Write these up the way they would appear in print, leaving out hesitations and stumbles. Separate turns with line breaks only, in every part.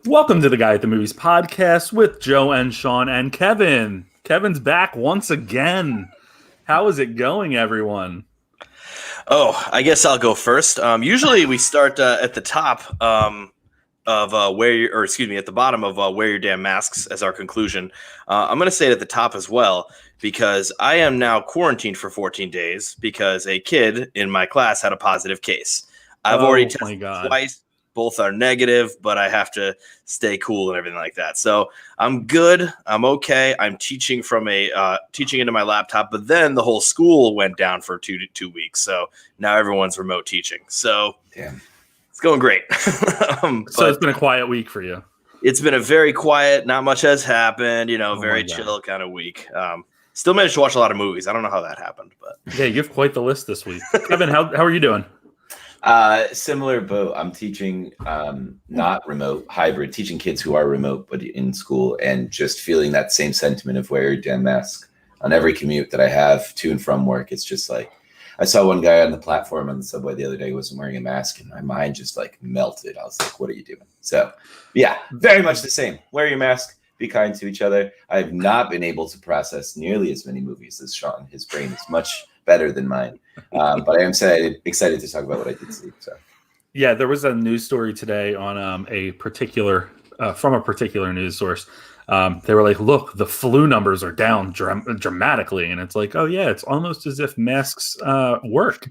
Welcome to the Guy at the Movies podcast with Joe and Sean and Kevin. Kevin's back once again. How is it going, everyone?
Oh, I guess I'll go first. Usually we start at the top of where you, or excuse me, at the bottom of wear your damn masks as our conclusion. I'm going to say it at the top as well because I am now quarantined for 14 days because a kid in my class had a positive case. I've already tested twice. Both are negative, but I have to stay cool and everything like that. So I'm good. I'm okay. I'm teaching from teaching into my laptop, but then the whole school went down for two weeks. So now everyone's remote teaching. So it's going great.
So it's been a quiet week for you.
It's been a very quiet, not much has happened, very chill kind of week. Still managed to watch a lot of movies. I don't know how that happened, but
yeah, you have quite the list this week. Kevin, how are you doing?
Similar boat. I'm teaching not remote, hybrid, teaching kids who are remote but in school, and just feeling that same sentiment of wear your damn mask on every commute that I have to and from work. It's just like I saw one guy on the platform on the subway the other day who wasn't wearing a mask, and my mind just like melted. I was like, what are you doing? So yeah, very mumuch the same. Wear your mask, be kind to each other. I've not been able to process nearly as many movies as Sean. His brain is much better than mine. But I am excited to talk about what I did see. So,
yeah, there was a news story today on from a particular news source. They were like, "Look, the flu numbers are down dramatically," and it's like, "Oh yeah, it's almost as if masks work."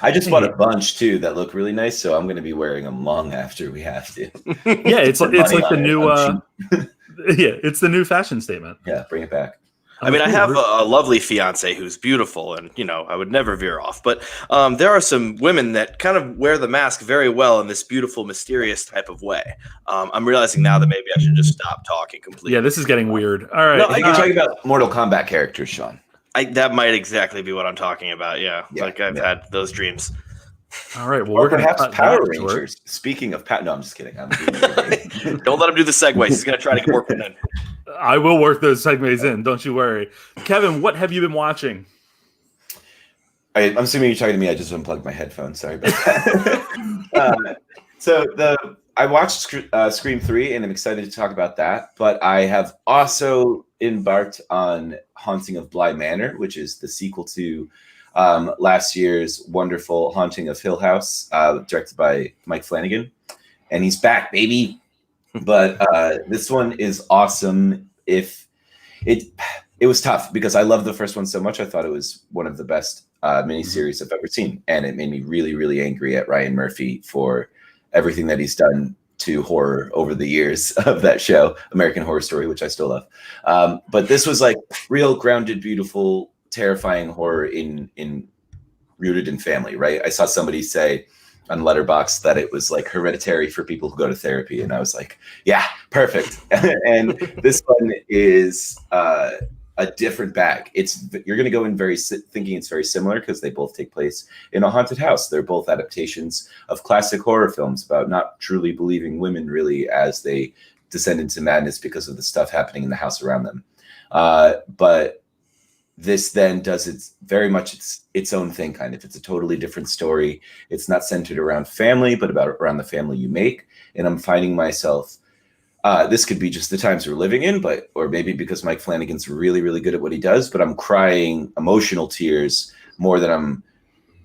I just bought a bunch too that look really nice, so I'm going to be wearing them long after we have to.
Yeah, it's like the new it's the new fashion statement.
Yeah, bring it back.
I mean, I have a lovely fiance who's beautiful, and I would never veer off. But there are some women that kind of wear the mask very well in this beautiful, mysterious type of way. I'm realizing now that maybe I should just stop talking completely.
Yeah, this is getting weird. All right,
no, you're talking about Mortal Kombat characters, Sean.
That might exactly be what I'm talking about. Yeah, like I've had those dreams.
All right, well,
or perhaps Power Rangers. Speaking of no, I'm just kidding.
Don't let him do the segues. He's going to try to work them in.
I will work those segues in. Don't you worry. Kevin, what have you been watching?
I'm assuming you're talking to me. I just unplugged my headphones. Sorry about that. I watched Scream 3, and I'm excited to talk about that. But I have also embarked on Haunting of Bly Manor, which is the sequel to last year's wonderful Haunting of Hill House, directed by Mike Flanagan. And he's back, baby. But this one is awesome. It was tough because I love the first one so much. I thought it was one of the best miniseries I've ever seen. And it made me really, really angry at Ryan Murphy for everything that he's done to horror over the years of that show, American Horror Story, which I still love. But this was like real grounded, beautiful, terrifying horror rooted in family, right? I saw somebody say on Letterboxd that it was like Hereditary for people who go to therapy, and I was like, yeah, perfect. And this one is a different bag. You're going to go in thinking it's very similar because they both take place in a haunted house. They're both adaptations of classic horror films about not truly believing women really as they descend into madness because of the stuff happening in the house around them. But this then does very much its own thing, kind of. It's a totally different story. It's not centered around family, but around the family you make. And I'm finding myself, this could be just the times we're living in, or maybe because Mike Flanagan's really, really good at what he does, but I'm crying emotional tears more than I'm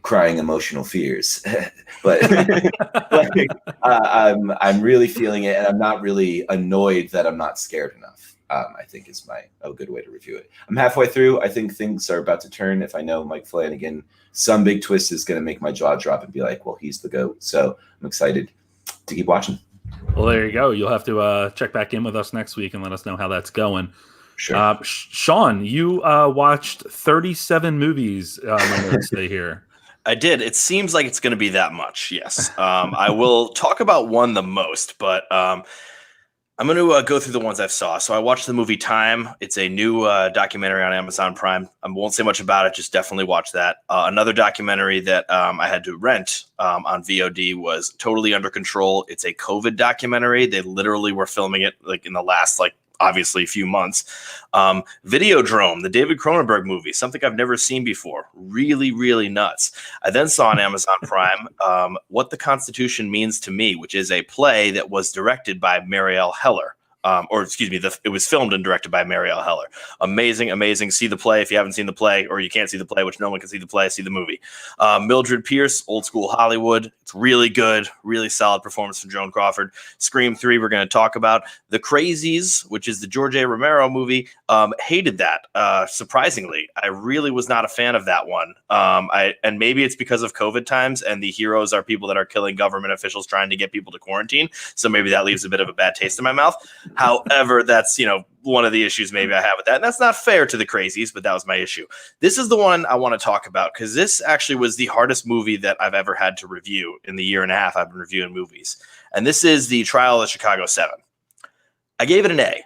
crying emotional fears. But I'm really feeling it, and I'm not really annoyed that I'm not scared enough. I think is a good way to review it. I'm halfway through. I think things are about to turn. If I know Mike Flanagan, some big twist is going to make my jaw drop and be like, well, he's the GOAT. So I'm excited to keep watching.
Well, there you go. You'll have to check back in with us next week and let us know how that's going.
Sure.
Sean, you watched 37 movies. My notes say here.
I did. It seems like it's going to be that much. Yes. I will talk about one the most, but I'm going to go through the ones I've saw. So I watched the movie Time. It's a new documentary on Amazon Prime. I won't say much about it. Just definitely watch that. Another documentary that I had to rent on VOD was Totally Under Control. It's a COVID documentary. They literally were filming it like in the last obviously few months. Videodrome, the David Cronenberg movie, something I've never seen before. Really, really nuts. I then saw on Amazon Prime What the Constitution Means to Me, which is a play that was directed by Marielle Heller. It was filmed and directed by Marielle Heller. Amazing, amazing. See the play if you haven't seen the play, or you can't see the play, which no one can see the play. See the movie. Mildred Pierce, Old School Hollywood. It's really good, really solid performance from Joan Crawford. Scream 3, we're going to talk about. The Crazies, which is the George A. Romero movie. Hated that, surprisingly. I really was not a fan of that one. And maybe it's because of COVID times, and the heroes are people that are killing government officials trying to get people to quarantine. So maybe that leaves a bit of a bad taste in my mouth. However, that's, one of the issues maybe I have with that. And that's not fair to the Crazies, but that was my issue. This is the one I want to talk about because this actually was the hardest movie that I've ever had to review in the year and a half I've been reviewing movies. And this is the Trial of the Chicago 7. I gave it an A.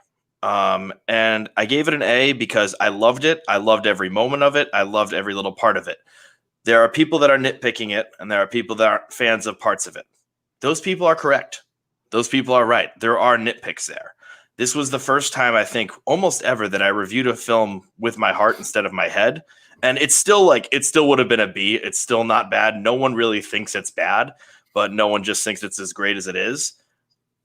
And I gave it an A because I loved it. I loved every moment of it. I loved every little part of it. There are people that are nitpicking it, and there are people that aren't fans of parts of it. Those people are correct. Those people are right. There are nitpicks there. This was the first time, I think, almost ever that I reviewed a film with my heart instead of my head. And it still would have been a B. It's still not bad. No one really thinks it's bad, but no one just thinks it's as great as it is.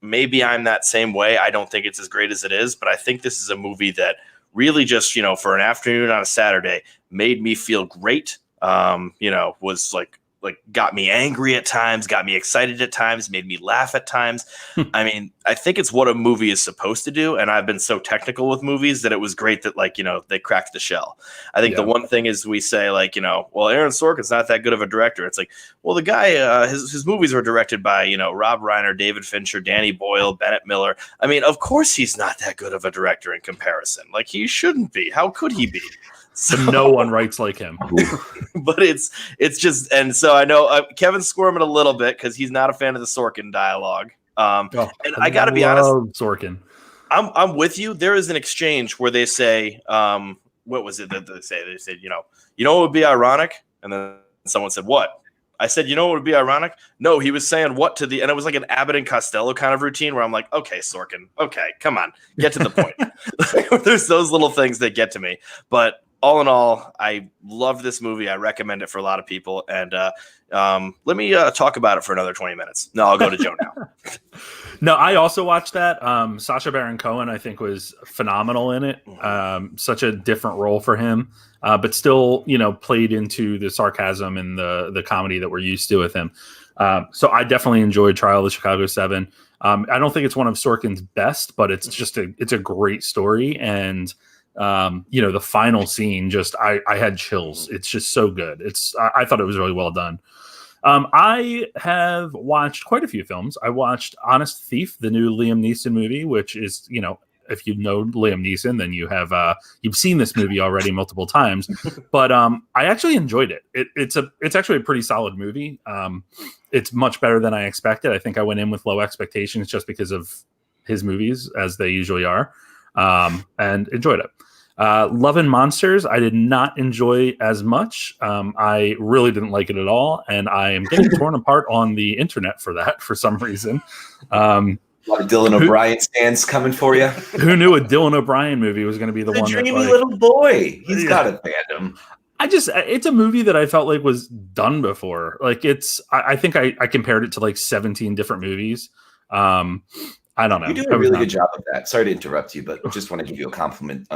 Maybe I'm that same way. I don't think it's as great as it is, but I think this is a movie that really just, for an afternoon on a Saturday made me feel great. Was like got me angry at times, got me excited at times, made me laugh at times. I mean, I think it's what a movie is supposed to do. And I've been so technical with movies that it was great that they cracked the shell. I think the one thing is we say well, Aaron Sorkin's not that good of a director. It's like, well, the guy, his movies were directed by, Rob Reiner, David Fincher, Danny Boyle, Bennett Miller. I mean, of course he's not that good of a director in comparison. Like he shouldn't be. How could he be?
So no one writes like him.
But it's just, and so I know Kevin's squirming a little bit because he's not a fan of the Sorkin dialogue. And I got to be honest,
Sorkin.
I'm with you. There is an exchange where they say, what was it that they say? They said, what would be ironic? And then someone said, what? I said, what would be ironic? No, he was saying what to and it was like an Abbott and Costello kind of routine where I'm like, okay, Sorkin, okay, come on, get to the point. There's those little things that get to me. But all in all, I love this movie. I recommend it for a lot of people. And let me talk about it for another 20 minutes. No, I'll go to Joe now.
No, I also watched that. Sacha Baron Cohen, I think, was phenomenal in it. Such a different role for him, but still, played into the sarcasm and the comedy that we're used to with him. So I definitely enjoyed Trial of the Chicago 7. I don't think it's one of Sorkin's best, but it's just it's a great story. And the final scene, I had chills. It's just so good. I thought it was really well done. I have watched quite a few films. I watched Honest Thief, the new Liam Neeson movie, which is, if you know Liam Neeson, then you've seen this movie already multiple times. But I actually enjoyed it. It's actually a pretty solid movie. It's much better than I expected. I think I went in with low expectations just because of his movies, as they usually are, and enjoyed it. Love and Monsters, I did not enjoy as much. I really didn't like it at all, and I am getting torn apart on the internet for that for some reason.
A lot of Dylan O'Brien stands coming for you.
Who knew a Dylan O'Brien movie was going to be the one?
Dreamy little boy. He's got a fandom.
It's a movie that I felt like was done before. Like I think I compared it to like 17 different movies. I don't know.
You do a really good job of that. Sorry to interrupt you, but just want to give you a compliment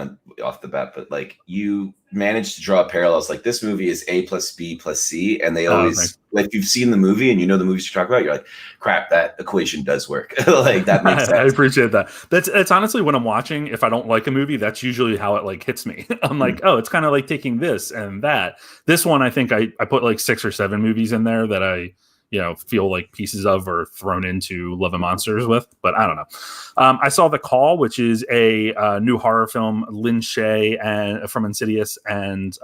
off the bat. But you managed to draw parallels. Like this movie is A plus B plus C, and they always if you've seen the movie and you know the movies you talk about, you're like, crap, that equation does work. Like that makes sense.
I appreciate that. That's honestly when I'm watching. If I don't like a movie, that's usually how it hits me. I'm like, oh, it's kind of like taking this and that. This one, I think I put like 6 or 7 movies in there that I feel like pieces of or thrown into Love and Monsters with, but I don't know. I saw The Call, which is a new horror film, Lin Shaye and from Insidious and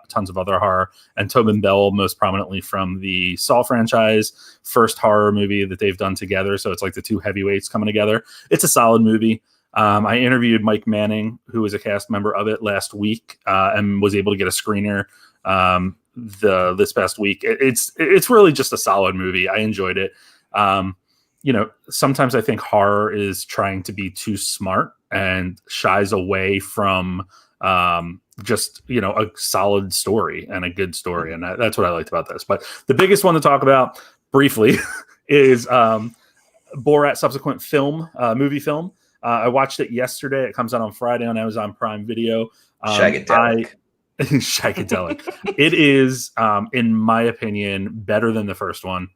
tons of other horror, and Tobin Bell, most prominently from the Saw franchise, first horror movie that they've done together. So it's like the two heavyweights coming together. It's a solid movie. I interviewed Mike Manning, who was a cast member of it last week, and was able to get a screener this past week. It's really just a solid movie. I enjoyed it. Sometimes I think horror is trying to be too smart and shies away from just, you know, a solid story and a good story. And that's what I liked about this. But the biggest one to talk about briefly is Borat subsequent movie film. I watched it yesterday. It comes out on Friday on Amazon Prime Video.
Shagadelic.
Shagadelic. It is, in my opinion, better than the first one.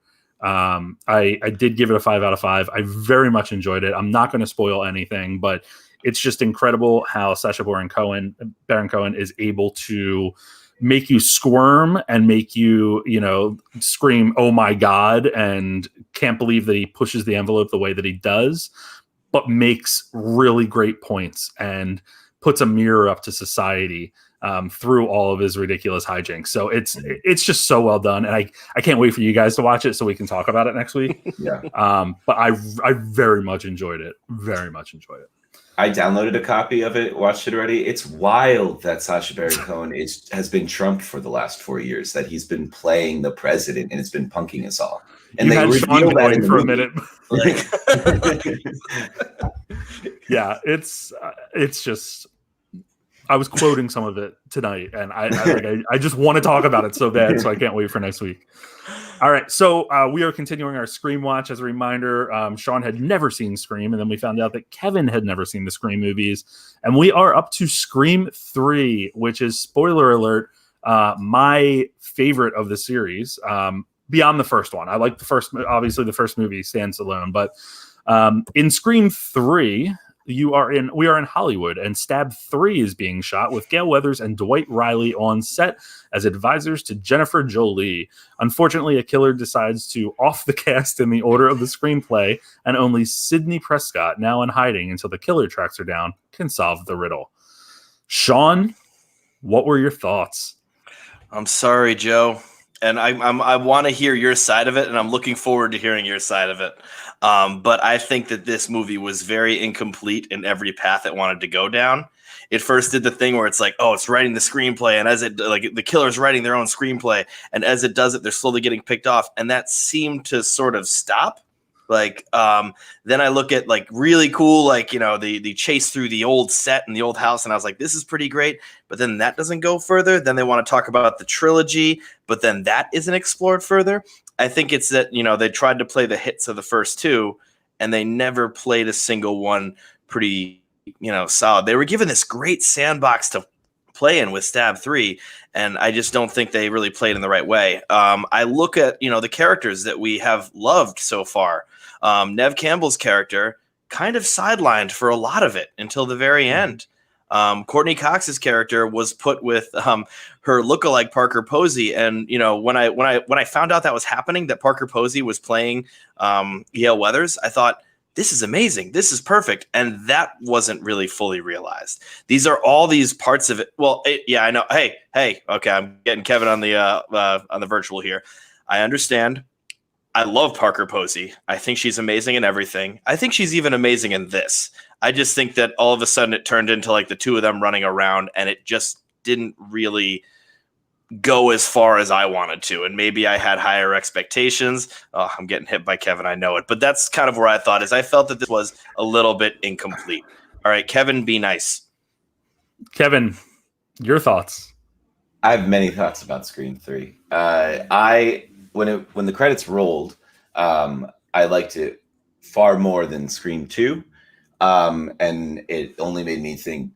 I did give it a 5 out of 5. I very much enjoyed it. I'm not going to spoil anything, but it's just incredible how Sacha Baron Cohen is able to make you squirm and make you, you know, scream, "Oh my God," and can't believe that he pushes the envelope the way that he does, but makes really great points and puts a mirror up to society through all of his ridiculous hijinks. So it's just so well done, and I can't wait for you guys to watch it so we can talk about it next week.
Yeah.
But I very much enjoyed it. Very much enjoyed it.
I downloaded a copy of it, watched it already. It's wild that Sacha Baron Cohen has been Trump for the last 4 years, that he's been playing the president and it's been punking us all. And
you
they
had Sean
reveal that in
going
the
for a
movie.
minute. Yeah, it's just. I was quoting some of it tonight, and I just want to talk about it so bad, so I can't wait for next week. All right, so we are continuing our Scream watch. As a reminder, Sean had never seen Scream, and then we found out that Kevin had never seen the Scream movies, and we are up to Scream 3, which is, spoiler alert, my favorite of the series, beyond the first one. I like the first, obviously the first movie stands alone, but in Scream 3, we are in Hollywood, and Stab 3 is being shot with Gale Weathers and Dwight Riley on set as advisors to Jennifer Jolie. Unfortunately, a killer decides to off the cast in the order of the screenplay, and only Sidney Prescott, now in hiding until the killer tracks her down, can solve the riddle. Sean, what were your thoughts?
I'm sorry, Joe. And I want to hear your side of it, and I'm looking forward to hearing your side of it. But I think that this movie was very incomplete in every path it wanted to go down. It first did the thing where it's like, oh, it's writing the screenplay, and as it, like, the killer's writing their own screenplay, and as it does it, they're slowly getting picked off, and that seemed to sort of stop. Like, then I look at, like, really cool, like, you know, the chase through the old set and the old house, and I was like, this is pretty great. But then that doesn't go further. Then they want to talk about the trilogy, but then that isn't explored further. I think it's that, you know, they tried to play the hits of the first two, and they never played a single one pretty, you know, solid. They were given this great sandbox to play in with Stab 3, and I just don't think they really played in the right way. I look at, you know, the characters that we have loved so far. Nev Campbell's character kind of sidelined for a lot of it until the very end. Courtney Cox's character was put with her lookalike Parker Posey, and you know, when I found out that was happening, that Parker Posey was playing Gale Weathers, I thought, this is amazing, this is perfect, and that wasn't really fully realized. These are all these parts of it. Well, yeah, I know. Hey, okay, I'm getting Kevin on the virtual here. I understand. I love Parker Posey. I think she's amazing in everything. I think she's even amazing in this. I just think that all of a sudden it turned into like the two of them running around, and it just didn't really go as far as I wanted to. And maybe I had higher expectations. Oh, I'm getting hit by Kevin. I know it. But that's kind of where I thought is I felt that this was a little bit incomplete. All right, Kevin, be nice.
Kevin, your thoughts?
I have many thoughts about Scream 3. When the credits rolled, I liked it far more than Scream 2. And it only made me think,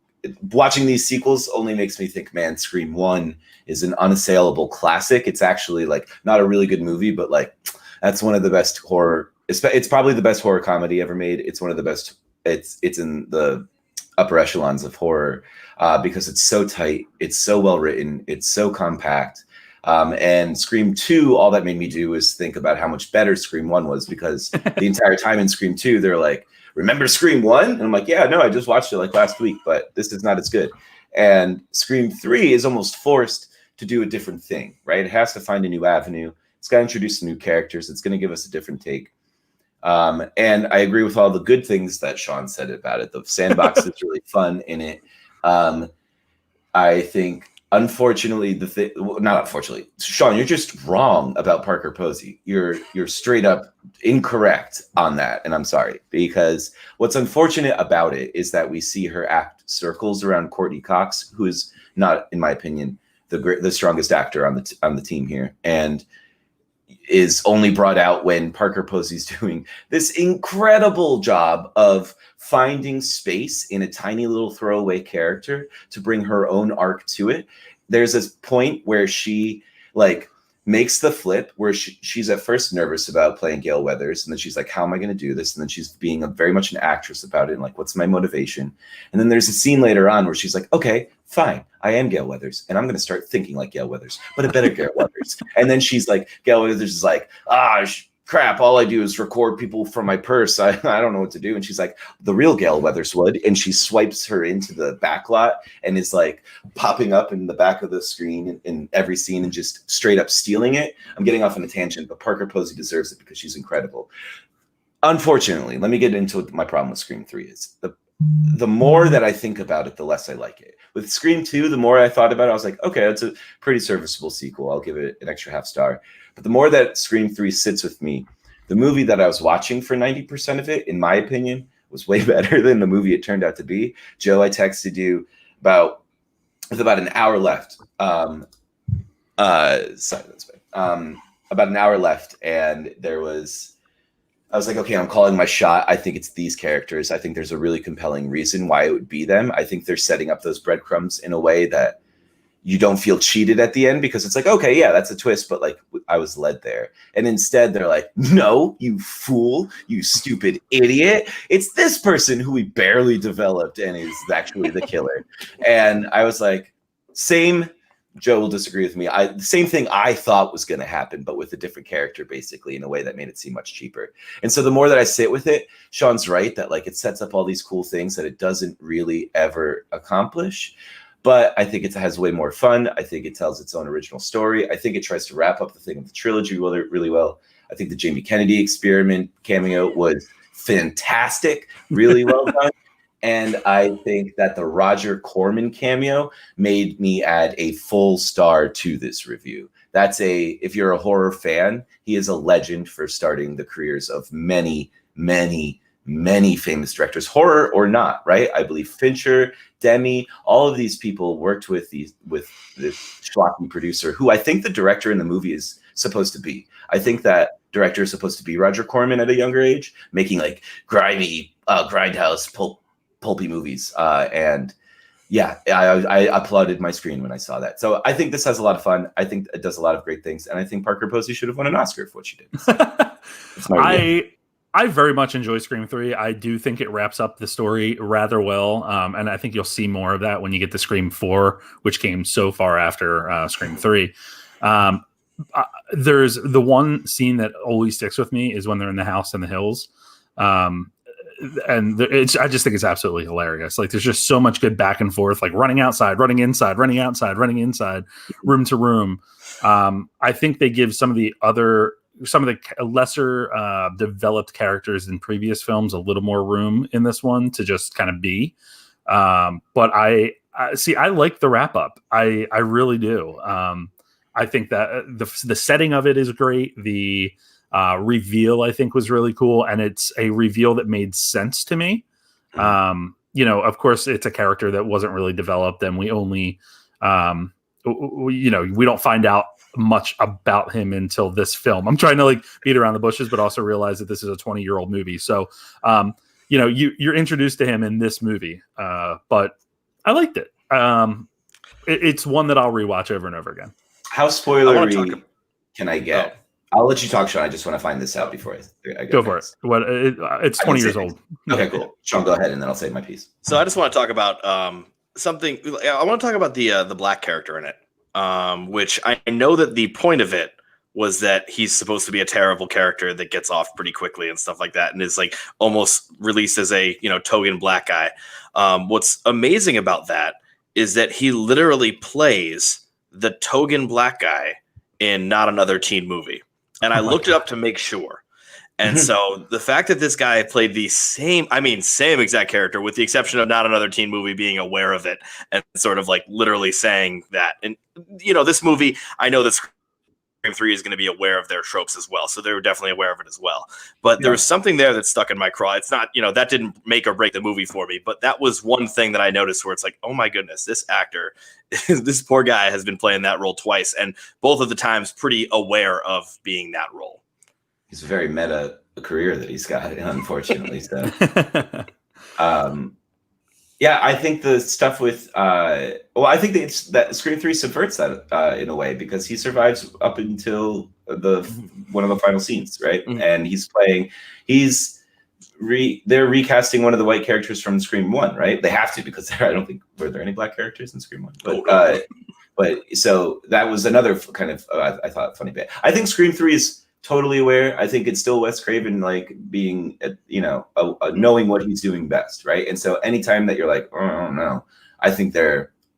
watching these sequels only makes me think, man, Scream 1 is an unassailable classic. It's actually like not a really good movie, but like that's one of the best horror. It's probably the best horror comedy ever made. It's one of the best. It's in the upper echelons of horror because it's so tight. It's so well written. It's so compact. And Scream 2, all that made me do was think about how much better Scream 1 was, because the entire time in Scream 2, they're like, remember Scream 1? And I'm like, yeah, no, I just watched it like last week, but this is not as good. And Scream 3 is almost forced to do a different thing, right? It has to find a new avenue. It's got to introduce some new characters. It's going to give us a different take. And I agree with all the good things that Sean said about it. The sandbox is really fun in it. I think Unfortunately, not unfortunately, Sean, you're just wrong about Parker Posey. You're straight up incorrect on that, and I'm sorry, because what's unfortunate about it is that we see her act circles around Courtney Cox, who is not, in my opinion, the strongest actor on the team here, and is only brought out when Parker Posey's doing this incredible job of finding space in a tiny little throwaway character to bring her own arc to it. There's this point where she like makes the flip where she's at first nervous about playing Gale Weathers, and then she's like, how am I going to do this? And then she's being very much an actress about it, and like, what's my motivation? And then there's a scene later on where she's like, okay, fine, I am Gale Weathers, and I'm going to start thinking like Gale Weathers, but a better Gale Weathers. And then she's like, Gale Weathers is like, crap, all I do is record people from my purse. I don't know what to do. And she's like, the real Gale Weathers would. And she swipes her into the back lot and is like popping up in the back of the screen in every scene and just straight up stealing it. I'm getting off on a tangent, but Parker Posey deserves it because she's incredible. Unfortunately, let me get into what my problem with Scream 3 is. The more that I think about it, the less I like it. With Scream 2, the more I thought about it, I was like, okay, that's a pretty serviceable sequel. I'll give it an extra half star. But the more that Scream 3 sits with me, the movie that I was watching for 90% of it, in my opinion, was way better than the movie it turned out to be. Joe, I texted you with about an hour left. About an hour left, and I was like, okay, I'm calling my shot. I think it's these characters. I think there's a really compelling reason why it would be them. I think they're setting up those breadcrumbs in a way that you don't feel cheated at the end, because it's like, okay, yeah, that's a twist, but like I was led there. And instead they're like, no, you fool, you stupid idiot. It's this person who we barely developed and is actually the killer. And I was like, same. Joe will disagree with me. The same thing I thought was going to happen, but with a different character, basically, in a way that made it seem much cheaper. And so the more that I sit with it, Sean's right that like it sets up all these cool things that it doesn't really ever accomplish. But I think it has way more fun. I think it tells its own original story. I think it tries to wrap up the thing of the trilogy really well. I think the Jamie Kennedy experiment cameo was fantastic, really well done. And I think that the Roger Corman cameo made me add a full star to this review. If you're a horror fan, he is a legend for starting the careers of many, many, many famous directors, horror or not, right? I believe Fincher, Demi, all of these people worked with this schlocky producer, who I think the director in the movie is supposed to be. I think that director is supposed to be Roger Corman at a younger age, making like grimy, grindhouse, pulpy movies. And yeah, I applauded my screen when I saw that. So I think this has a lot of fun. I think it does a lot of great things. And I think Parker Posey should have won an Oscar for what she did. It's my review.
I very much enjoy Scream 3. I do think it wraps up the story rather well. And I think you'll see more of that when you get to Scream 4, which came so far after Scream 3. There's the one scene that always sticks with me is when they're in the house in the hills. I just think it's absolutely hilarious. Like there's just so much good back and forth, like running outside, running inside, running outside, running inside, room to room. I think they give some of the lesser developed characters in previous films a little more room in this one to just kind of be. But I like the wrap up. I really do. I think that the setting of it is great. The reveal I think was really cool, and it's a reveal that made sense to me. Of course it's a character that wasn't really developed, and we only we don't find out much about him until this film. I'm trying to like beat around the bushes, but also realize that this is a 20-year-old movie. So, you're introduced to him in this movie, but I liked it. It's one that I'll rewatch over and over again.
How spoilery can I get? I'll let you talk, Sean. I just want to find this out before I
go for it. It's 20 years old.
Okay, cool. Sean, go ahead, and then I'll say my piece.
So I just want to talk about something. I want to talk about the black character in it. Which I know that the point of it was that he's supposed to be a terrible character that gets off pretty quickly and stuff like that, and is like almost released as a token black guy. What's amazing about that is that he literally plays the token black guy in Not Another Teen Movie, and I looked it up to make sure. And so the fact that this guy played the same exact character, with the exception of not another teen movie being aware of it and sort of like literally saying that. And, this movie, I know that Scream 3 is going to be aware of their tropes as well. So they were definitely aware of it as well. But there was something there that stuck in my craw. It's not, that didn't make or break the movie for me. But that was one thing that I noticed where it's like, oh my goodness, this actor, this poor guy has been playing that role twice. And both of the times pretty aware of being that role.
He's a very meta career that he's got, unfortunately. So, I think the stuff with, I think that Scream 3 subverts that in a way, because he survives up until one of the final scenes, right? Mm-hmm. And they're recasting one of the white characters from Scream 1, right? They have to, because I don't think, were there any black characters in Scream 1? But so that was another kind of, I thought, funny bit. I think Scream 3 is totally aware. I think it's still Wes Craven, like being, knowing what he's doing best, right? And so anytime that you're like, oh no, I think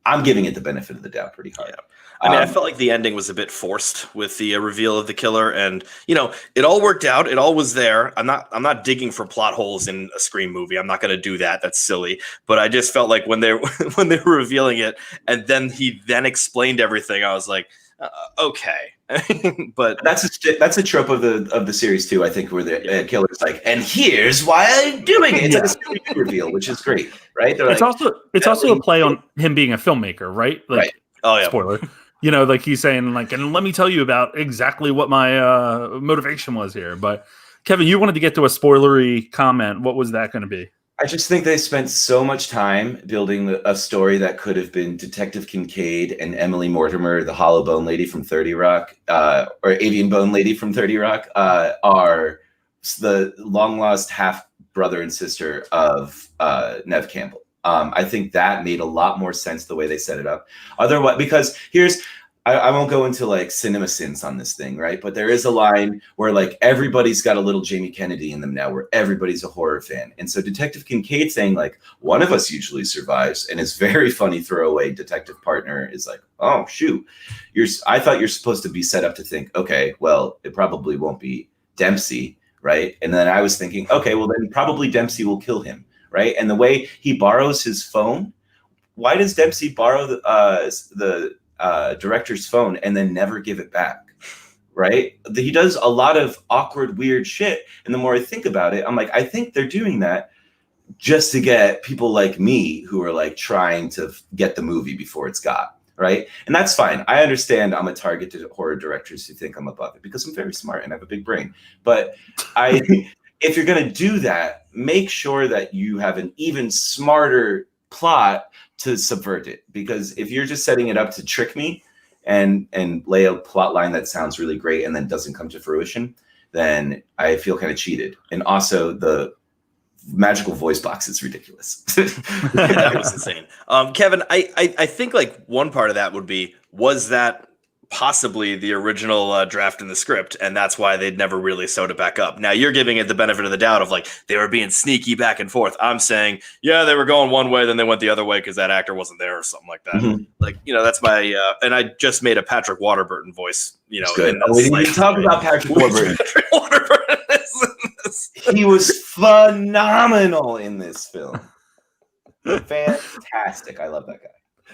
I'm giving it the benefit of the doubt pretty hard.
Yeah. I mean, I felt like the ending was a bit forced with the reveal of the killer, and it all worked out. It all was there. I'm not digging for plot holes in a Scream movie. I'm not going to do that. That's silly. But I just felt like when they were revealing it, and then he explained everything, I was like, okay. But
that's a trope of the series too. I think where the killer's like, and here's why I'm doing it. It's like a reveal, which is great, right?
It's also a play on him being a filmmaker, right? Like,
right.
Oh yeah. Spoiler. Like he's saying, like, and let me tell you about exactly what my motivation was here. But Kevin, you wanted to get to a spoilery comment. What was that going to be?
I just think they spent so much time building a story that could have been Detective Kincaid and Emily Mortimer, the hollow bone lady from 30 Rock, or avian bone lady from 30 Rock, are the long lost half brother and sister of Nev Campbell. I think that made a lot more sense the way they set it up. Otherwise, because I won't go into like cinema sins on this thing, right? But there is a line where like everybody's got a little Jamie Kennedy in them now, where everybody's a horror fan. And so Detective Kincaid saying like, one of us usually survives, and his very funny throwaway detective partner is like, oh shoot, I thought you're supposed to be set up to think, okay, well, it probably won't be Dempsey, right? And then I was thinking, okay, well then probably Dempsey will kill him, right? And the way he borrows his phone, why does Dempsey borrow the director's phone and then never give it back, right? He does a lot of awkward, weird shit. And the more I think about it, I'm like, I think they're doing that just to get people like me who are like trying to get the movie before it's got, right? And that's fine. I understand I'm a target to horror directors who think I'm above it because I'm very smart and I have a big brain. But if you're going to do that, make sure that you have an even smarter plot to subvert it, because if you're just setting it up to trick me and lay a plot line that sounds really great and then doesn't come to fruition, then I feel kind of cheated. And also the magical voice box is ridiculous.
That was insane. Kevin, I think like one part of that was that possibly the original draft in the script, and that's why they'd never really sewed it back up. Now you're giving it the benefit of the doubt of like they were being sneaky back and forth. I'm saying, yeah, they were going one way, then they went the other way because that actor wasn't there or something like that. Mm-hmm. Like, that's my and I just made a Patrick Warburton voice.
Good. We didn't even talk about Patrick Warburton. He was phenomenal in this film. Fantastic. I love that guy.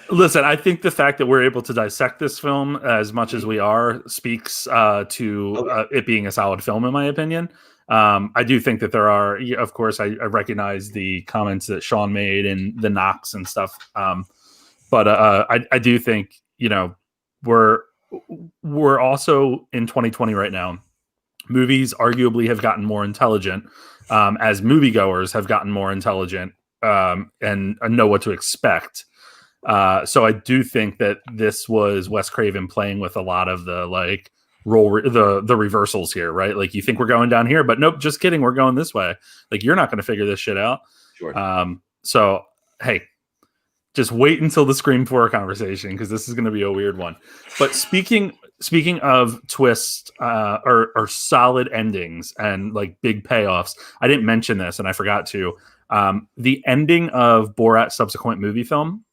Listen, I think the fact that we're able to dissect this film as much as we are speaks to it being a solid film, in my opinion. I do think that there are, of course, I recognize the comments that Sean made and the knocks and stuff. But I do think, we're also in 2020 right now. Movies arguably have gotten more intelligent as moviegoers have gotten more intelligent and know what to expect. So I do think that this was Wes Craven playing with a lot of the like the reversals here, right? Like you think we're going down here, but nope, just kidding, we're going this way. Like you're not going to figure this shit out.
Sure.
So hey, just wait until the Scream 4 conversation because this is going to be a weird one. But speaking of twists or solid endings and like big payoffs, I didn't mention this and I forgot to. The ending of Borat's subsequent movie film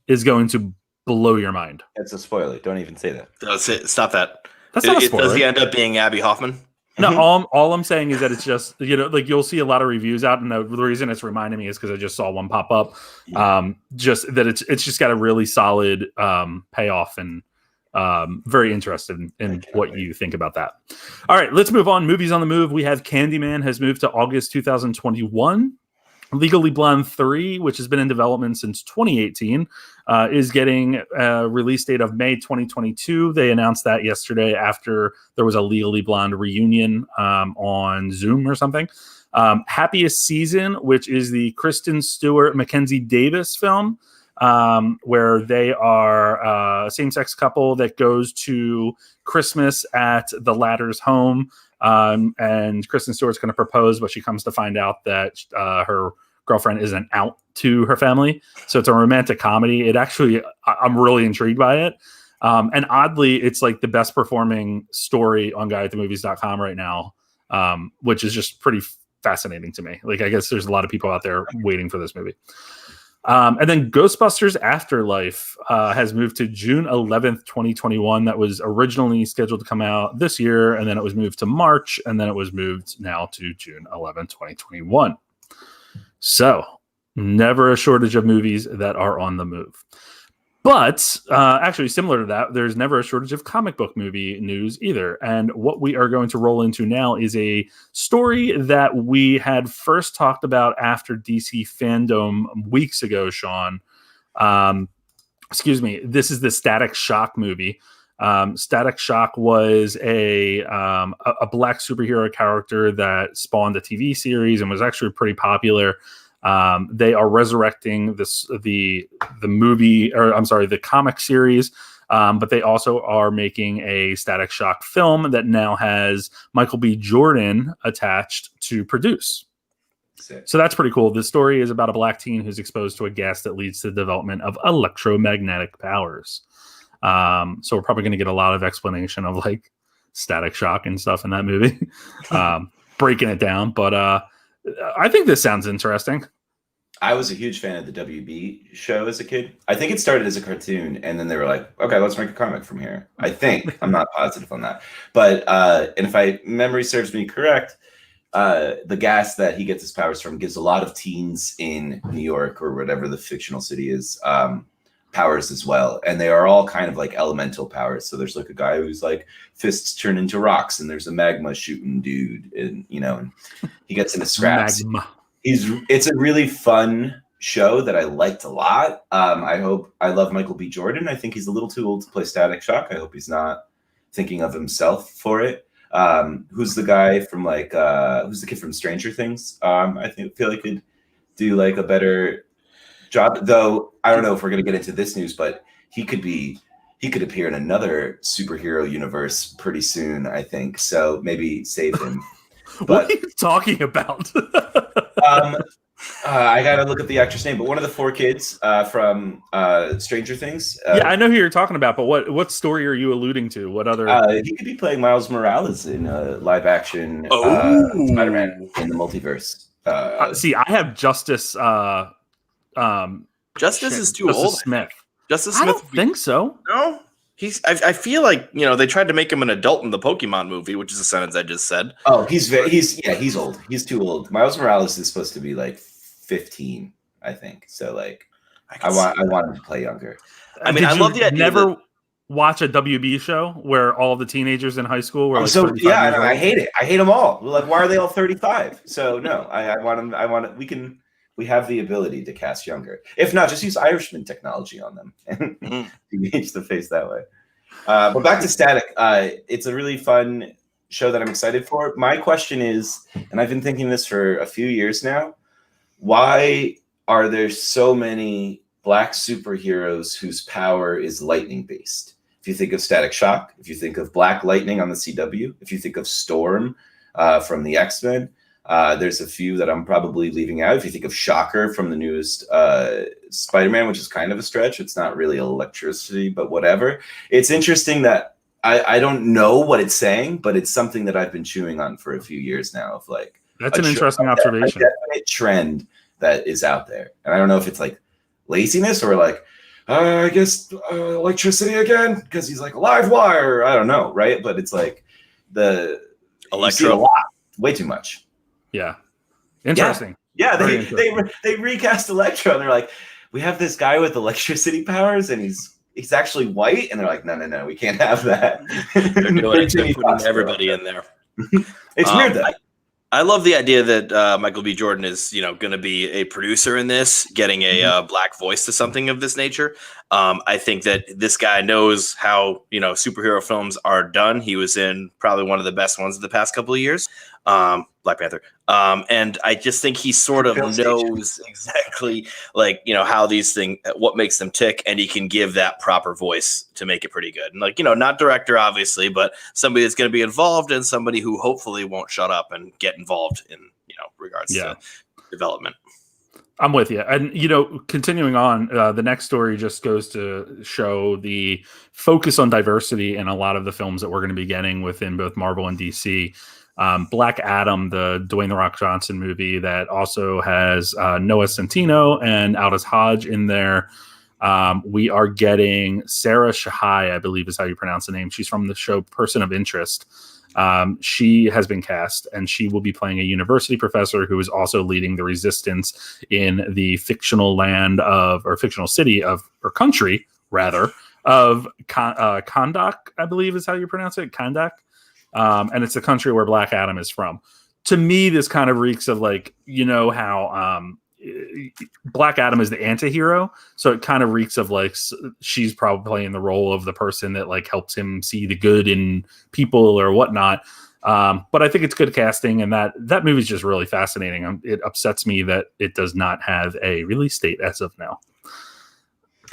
is going to blow your mind.
That's a spoiler. Don't even say that.
Stop that.
That's not a spoiler.
Does he end up being Abby Hoffman?
No, all I'm saying is that it's just, like you'll see a lot of reviews out, and the reason it's reminding me is because I just saw one pop up. Just that it's just got a really solid payoff, and very interested in what you think about that. All right, let's move on. Movies on the move. We have Candyman has moved to August 2021. Legally Blonde 3, which has been in development since 2018, is getting a release date of May 2022. They announced that yesterday after there was a Legally Blonde reunion on Zoom or something. Happiest Season, which is the Kristen Stewart, Mackenzie Davis film, where they are a same-sex couple that goes to Christmas at the latter's home. And Kristen Stewart's going to propose, but she comes to find out that her girlfriend isn't out to her family. So it's a romantic comedy. It actually, I'm really intrigued by it. And oddly, it's like the best performing story on guyatthemovies.com right now, which is just pretty fascinating to me. Like, I guess there's a lot of people out there waiting for this movie. And then Ghostbusters Afterlife has moved to June 11th, 2021. That was originally scheduled to come out this year, and then it was moved to March, and then it was moved now to June 11th, 2021. So, never a shortage of movies that are on the move. But actually, similar to that, there's never a shortage of comic book movie news either. And what we are going to roll into now is a story that we had first talked about after DC Fandom weeks ago, Sean. Excuse me. This is the Static Shock movie. Static Shock was a black superhero character that spawned a TV series and was actually pretty popular. They are resurrecting the movie, or I'm sorry, the comic series, but they also are making a Static Shock film that now has Michael B. Jordan attached to produce. So that's pretty cool. The story is about a black teen who's exposed to a gas that leads to the development of electromagnetic powers. So we're probably going to get a lot of explanation of like Static Shock and stuff in that movie, breaking it down. But I think this sounds interesting.
I was a huge fan of the WB show as a kid. I think it started as a cartoon, and then they were like, okay, let's make a comic from here. I think. I'm not positive on that. But, and if memory serves me correct, the gas that he gets his powers from gives a lot of teens in New York or whatever the fictional city is, powers as well. And they are all kind of like elemental powers. So there's like a guy who's like fists turn into rocks, and there's a magma shooting dude, and and he gets into scraps. It's a really fun show that I liked a lot. I love Michael B. Jordan. I think he's a little too old to play Static Shock. I hope he's not thinking of himself for it. Who's the guy from who's the kid from Stranger Things? I feel like could do like a better job, though. I don't know if we're going to get into this news, but he could appear in another superhero universe pretty soon, I think. So maybe save him.
What are you talking about?
I gotta look up the actor's name, but one of the four kids from Stranger Things.
Yeah, I know who you're talking about, but what story are you alluding to? What other?
He could be playing Miles Morales in a live action Spider-Man in the multiverse.
See, I have Justice.
Justice is too old.
Smith.
Justice Smith.
I don't think so.
No. I feel like they tried to make him an adult in the Pokemon movie, which is a sentence I just said.
Oh, he's old. He's too old. Miles Morales is supposed to be like 15, I think. So like, I want him to play younger.
I mean, I love the idea.
Never watch a WB show where all the teenagers in high school were.
I hate it. I hate them all. Like, why are they all 35? So no, I want them. We have the ability to cast younger. If not, just use Irishman technology on them and engage the face that way. But back to Static. It's a really fun show that I'm excited for. My question is, and I've been thinking this for a few years now, why are there so many black superheroes whose power is lightning based? If you think of Static Shock, if you think of Black Lightning on the CW, if you think of Storm from the X-Men, there's a few that I'm probably leaving out. If you think of Shocker from the newest Spider-Man, which is kind of a stretch, it's not really electricity, but whatever. It's interesting that I don't know what it's saying, but it's something that I've been chewing on for a few years now. Of like,
that's an interesting observation.
A definite trend that is out there, and I don't know if it's like laziness or like I guess electricity again because he's like live wire. I don't know, right? But it's like You see it a
Electro.
lot, way too much.
Yeah. Interesting.
Yeah,
Very
they recast Electro, and they're like, we have this guy with electricity powers, and he's actually white, and they're like, no, we can't have that.
They're doing it. They're putting everybody in there.
It's weird though.
I love the idea that Michael B. Jordan is, going to be a producer in this, getting a black voice to something of this nature. I think that this guy knows how, superhero films are done. He was in probably one of the best ones of the past couple of years, Black Panther. And I just think he sort of knows exactly how these things, what makes them tick, and he can give that proper voice to make it pretty good. And not director, obviously, but somebody that's going to be involved and somebody who hopefully won't shut up and get involved in, regards to development.
I'm with you. And, continuing on, the next story just goes to show the focus on diversity in a lot of the films that we're going to be getting within both Marvel and DC. Black Adam, the Dwayne The Rock Johnson movie that also has Noah Centineo and Aldous Hodge in there. We are getting Sarah Shahai, I believe is how you pronounce the name. She's from the show Person of Interest. She has been cast, and she will be playing a university professor who is also leading the resistance in the fictional city or country, rather, of Kahndaq, I believe is how you pronounce it, Kahndaq. And it's the country where Black Adam is from. To me, this kind of reeks of how Black Adam is the anti-hero. So it kind of reeks of she's probably playing the role of the person that helps him see the good in people or whatnot. But I think it's good casting, and that movie is just really fascinating. It upsets me that it does not have a release date as of now.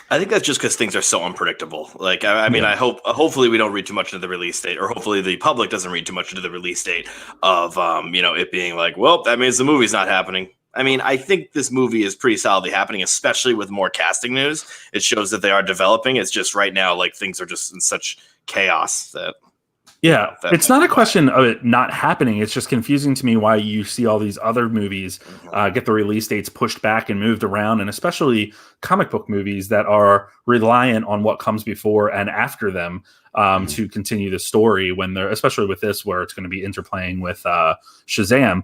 I think that's just because things are so unpredictable. I hope, hopefully we don't read too much into the release date, or hopefully the public doesn't read too much into the release date of, it being well, that means the movie's not happening. I think this movie is pretty solidly happening, especially with more casting news. It shows that they are developing. It's just right now, things are just in such chaos that.
Yeah, it's not a question of it not happening. It's just confusing to me why you see all these other movies get the release dates pushed back and moved around, and especially comic book movies that are reliant on what comes before and after them to continue the story. When they're, especially with this, where it's going to be interplaying with Shazam.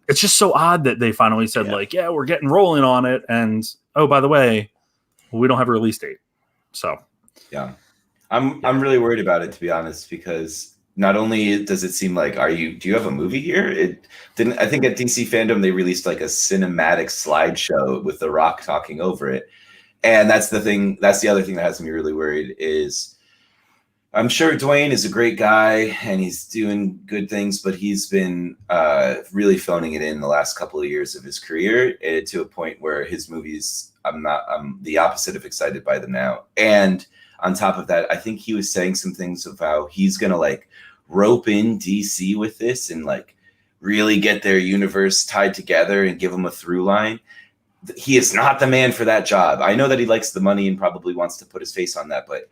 It's just so odd that they finally said we're getting rolling on it, and oh, by the way, we don't have a release date. So
yeah. I'm really worried about it, to be honest, because not only does it seem like, do you have a movie here? It didn't. I think at DC Fandom they released a cinematic slideshow with The Rock talking over it, and that's the thing. That's the other thing that has me really worried. Is I'm sure Dwayne is a great guy and he's doing good things, but he's been really phoning it in the last couple of years of his career to a point where his movies, I'm the opposite of excited by them now. And on top of that, I think he was saying some things of how he's going to rope in DC with this and really get their universe tied together and give them a through line. He is not the man for that job. I know that he likes the money and probably wants to put his face on that, but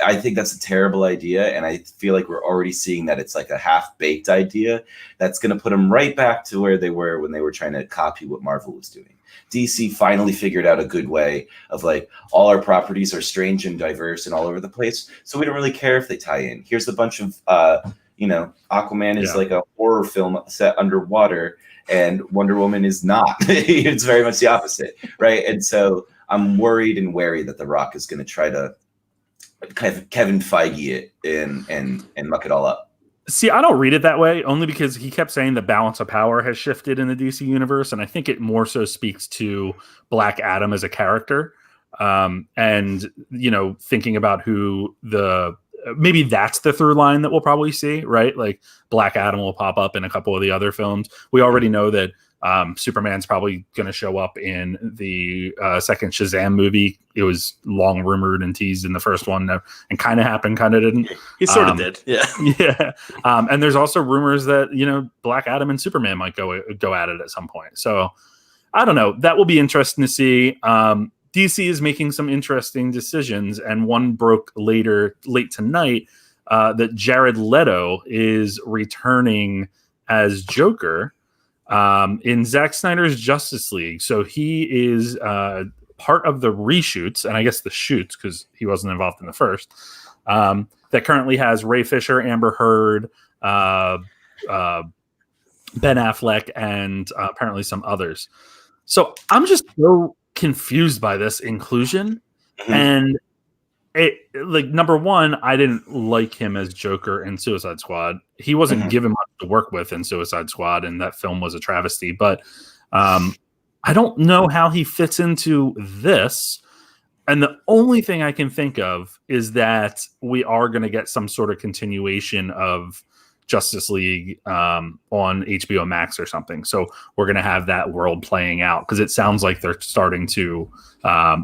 I think that's a terrible idea. And I feel like we're already seeing that it's a half-baked idea that's going to put them right back to where they were when they were trying to copy what Marvel was doing. DC finally figured out a good way of all our properties are strange and diverse and all over the place, so we don't really care if they tie in. Here's a bunch of Aquaman is a horror film set underwater, and Wonder Woman is not. It's very much the opposite, right? And so I'm worried and wary that The Rock is going to try to Kevin Feige it and muck it all up.
See, I don't read it that way, only because he kept saying the balance of power has shifted in the DC universe, and I think it more so speaks to Black Adam as a character, and thinking about who maybe that's the through line that we'll probably see, right? Black Adam will pop up in a couple of the other films. We already know that Superman's probably going to show up in the second Shazam movie. It was long rumored and teased in the first one, and kind of happened, kind of didn't.
He sort of did, yeah.
Yeah. And there's also rumors that Black Adam and Superman might go at it at some point. So I don't know. That will be interesting to see. DC is making some interesting decisions, and one broke late tonight that Jared Leto is returning as Joker in Zack Snyder's Justice League. So he is part of the reshoots, and I guess the shoots, because he wasn't involved in the first, that currently has Ray Fisher, Amber Heard, Ben Affleck and apparently some others. So I'm just so confused by this inclusion.
Mhm.
And it, like, number one, I didn't like him as Joker in Suicide Squad. He wasn't
Mhm.
given much to work with in Suicide Squad, and that film was a travesty. But I don't know how he fits into this. And the only thing I can think of is that we are going to get some sort of continuation of Justice League on HBO Max or something. So we're going to have that world playing out, because it sounds like they're starting to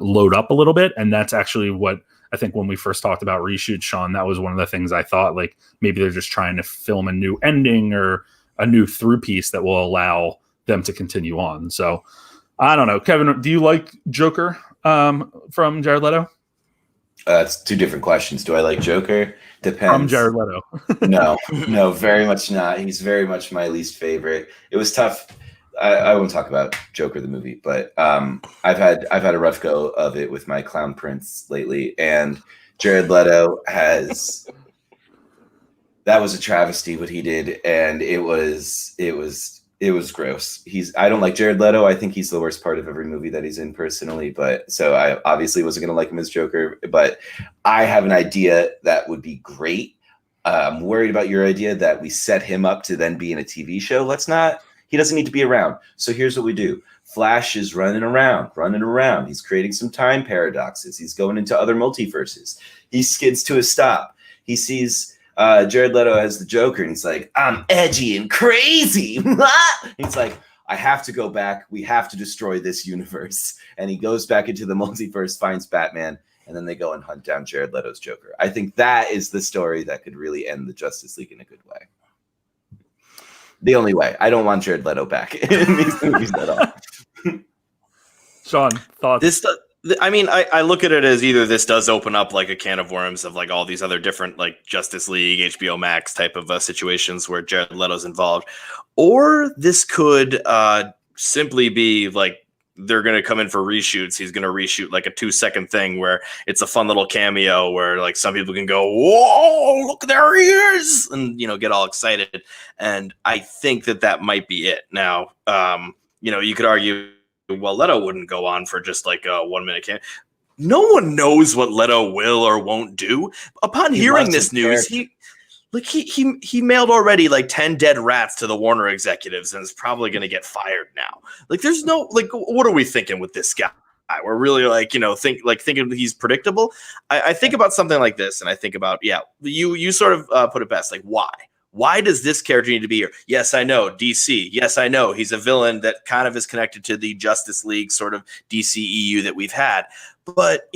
load up a little bit. And that's actually what I think when we first talked about reshoots, Sean, that was one of the things I thought, like, maybe they're just trying to film a new ending or a new through piece that will allow them to continue on. So I don't know. Kevin, do you like Joker from Jared Leto?
That's two different questions. Do I like Joker? Depends.
From Jared Leto.
No, very much not. He's very much my least favorite. It was tough. I won't talk about Joker the movie, but I've had a rough go of it with my clown prince lately, and Jared Leto has. That was a travesty what he did, and it was gross. I don't like Jared Leto. I think he's the worst part of every movie that he's in personally, but so I obviously wasn't going to like him as Joker, but I have an idea that would be great. I'm worried about your idea that we set him up to then be in a TV show. Let's not. He doesn't need to be around. So here's what we do. Flash is running around. He's creating some time paradoxes. He's going into other multiverses. He skids to a stop. He sees Jared Leto as the Joker, and he's like, I'm edgy and crazy. He's like, I have to go back. We have to destroy this universe. And he goes back into the multiverse, finds Batman, and then they go and hunt down Jared Leto's Joker. I think that is the story that could really end the Justice League in a good way. The only way. I don't want Jared Leto back in these movies at all.
Sean, thoughts?
I look at it as either this does open up like a can of worms of like all these other different like Justice League, HBO Max type of situations where Jared Leto's involved, or this could simply be like they're going to come in for reshoots. He's going to reshoot like a 2-second thing where it's a fun little cameo where like some people can go, whoa, look, there he is, and get all excited. And I think that might be it. Now, you could argue, well, Leto wouldn't go on for just like a 1-minute cameo. No one knows what Leto will or won't do. Upon hearing this news, he mailed already like 10 dead rats to the Warner executives and is probably going to get fired now. Like, there's no, like, what are we thinking with this guy? We're really thinking he's predictable. I think about something like this, and I think about, you sort of put it best. Like, why? Why does this character need to be here? Yes, I know, DC. Yes, I know, he's a villain that kind of is connected to the Justice League sort of DCEU that we've had. But,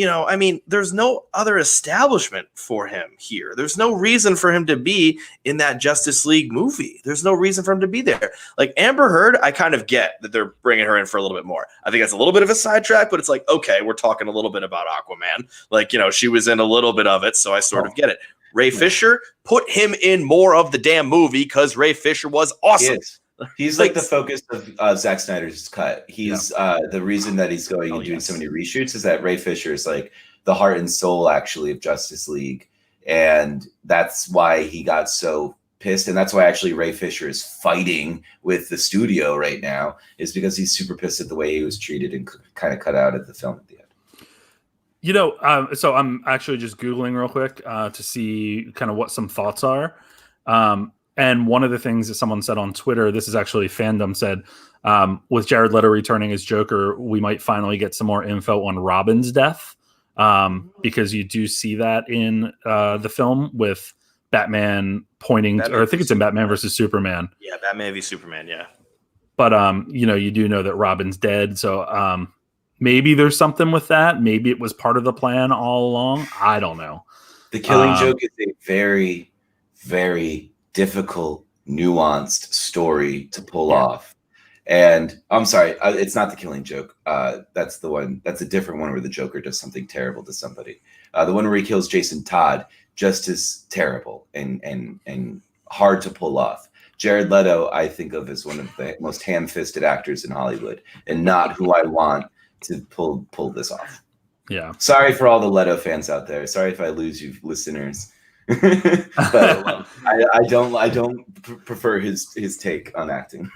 there's no other establishment for him here. There's no reason for him to be in that Justice League movie. There's no reason for him to be there. Like Amber Heard, I kind of get that they're bringing her in for a little bit more. I think that's a little bit of a sidetrack, but it's like, okay, we're talking a little bit about Aquaman. Like, she was in a little bit of it, so I sort of get it. Ray Fisher, put him in more of the damn movie because Ray Fisher was awesome.
He's like the focus of Zack Snyder's cut. He's the reason that he's going and doing so many reshoots is that Ray Fisher is like the heart and soul actually of Justice League. And that's why he got so pissed. And that's why actually Ray Fisher is fighting with the studio right now, is because he's super pissed at the way he was treated and kind of cut out at the film at the end.
So I'm actually just Googling real quick to see kind of what some thoughts are. And one of the things that someone said on Twitter, this is actually Fandom said, with Jared Leto returning as Joker, we might finally get some more info on Robin's death, because you do see that in the film with Batman pointing, or I think it's in Batman versus Superman.
Yeah, Batman v Superman, yeah.
But, you do know that Robin's dead, so maybe there's something with that. Maybe it was part of the plan all along. I don't know.
The Killing Joke is a very, very difficult, nuanced story to pull off. And I'm sorry, it's not The Killing Joke. That's the one. That's a different one where the Joker does something terrible to somebody. The one where he kills Jason Todd, just as terrible and hard to pull off. Jared Leto, I think of as one of the most ham-fisted actors in Hollywood, and not who I want to pull this off.
Yeah.
Sorry for all the Leto fans out there. Sorry if I lose you listeners. But I don't prefer his take on acting.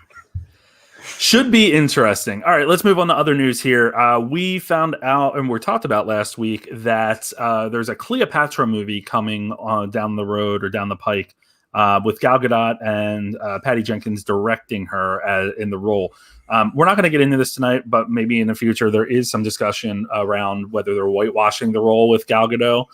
Should be interesting. All right, let's move on to other news here. We found out, and we talked about last week, that there's a Cleopatra movie coming down the road or down the pike with Gal Gadot and Patty Jenkins directing her in the role. We're not going to get into this tonight, but maybe in the future there is some discussion around whether they're whitewashing the role with Gal Gadot,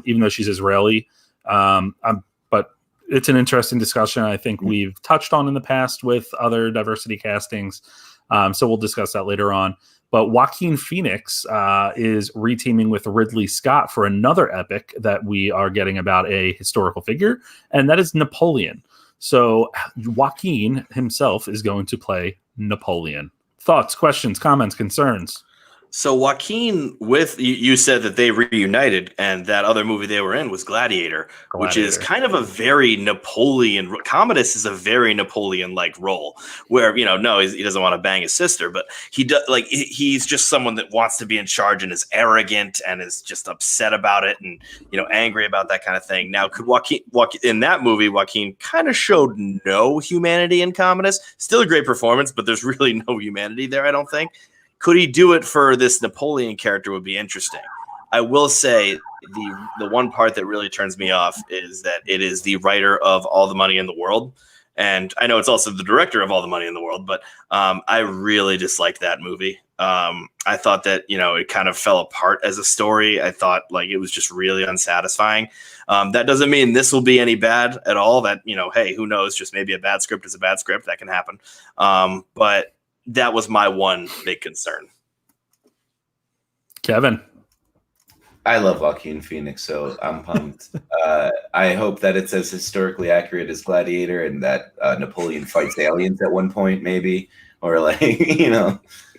even though she's Israeli. But it's an interesting discussion I think we've touched on in the past with other diversity castings. So we'll discuss that later on. But Joaquin Phoenix is reteaming with Ridley Scott for another epic that we are getting about a historical figure, and that is Napoleon. So Joaquin himself is going to play Napoleon. Thoughts, questions, comments, concerns?
So Joaquin, you said that they reunited, and that other movie they were in was Gladiator, which is kind of a very Napoleon. Commodus is a very Napoleon-like role, where no, he doesn't want to bang his sister, but he does. Like he's just someone that wants to be in charge and is arrogant and is just upset about it and angry about that kind of thing. Now, could Joaquin in that movie? Joaquin kind of showed no humanity in Commodus. Still a great performance, but there's really no humanity there, I don't think. Could he do it for this Napoleon character would be interesting. I will say the one part that really turns me off is that it is the writer of All the Money in the World. And I know it's also the director of All the Money in the World, but I really disliked that movie. I thought that, it kind of fell apart as a story. I thought it was just really unsatisfying. That doesn't mean this will be any bad at all. That, hey, who knows? Just maybe a bad script is a bad script. That can happen. But that was my one big concern.
Kevin.
I love Joaquin Phoenix, so I'm pumped. I hope that it's as historically accurate as Gladiator and that Napoleon fights aliens at one point, maybe, or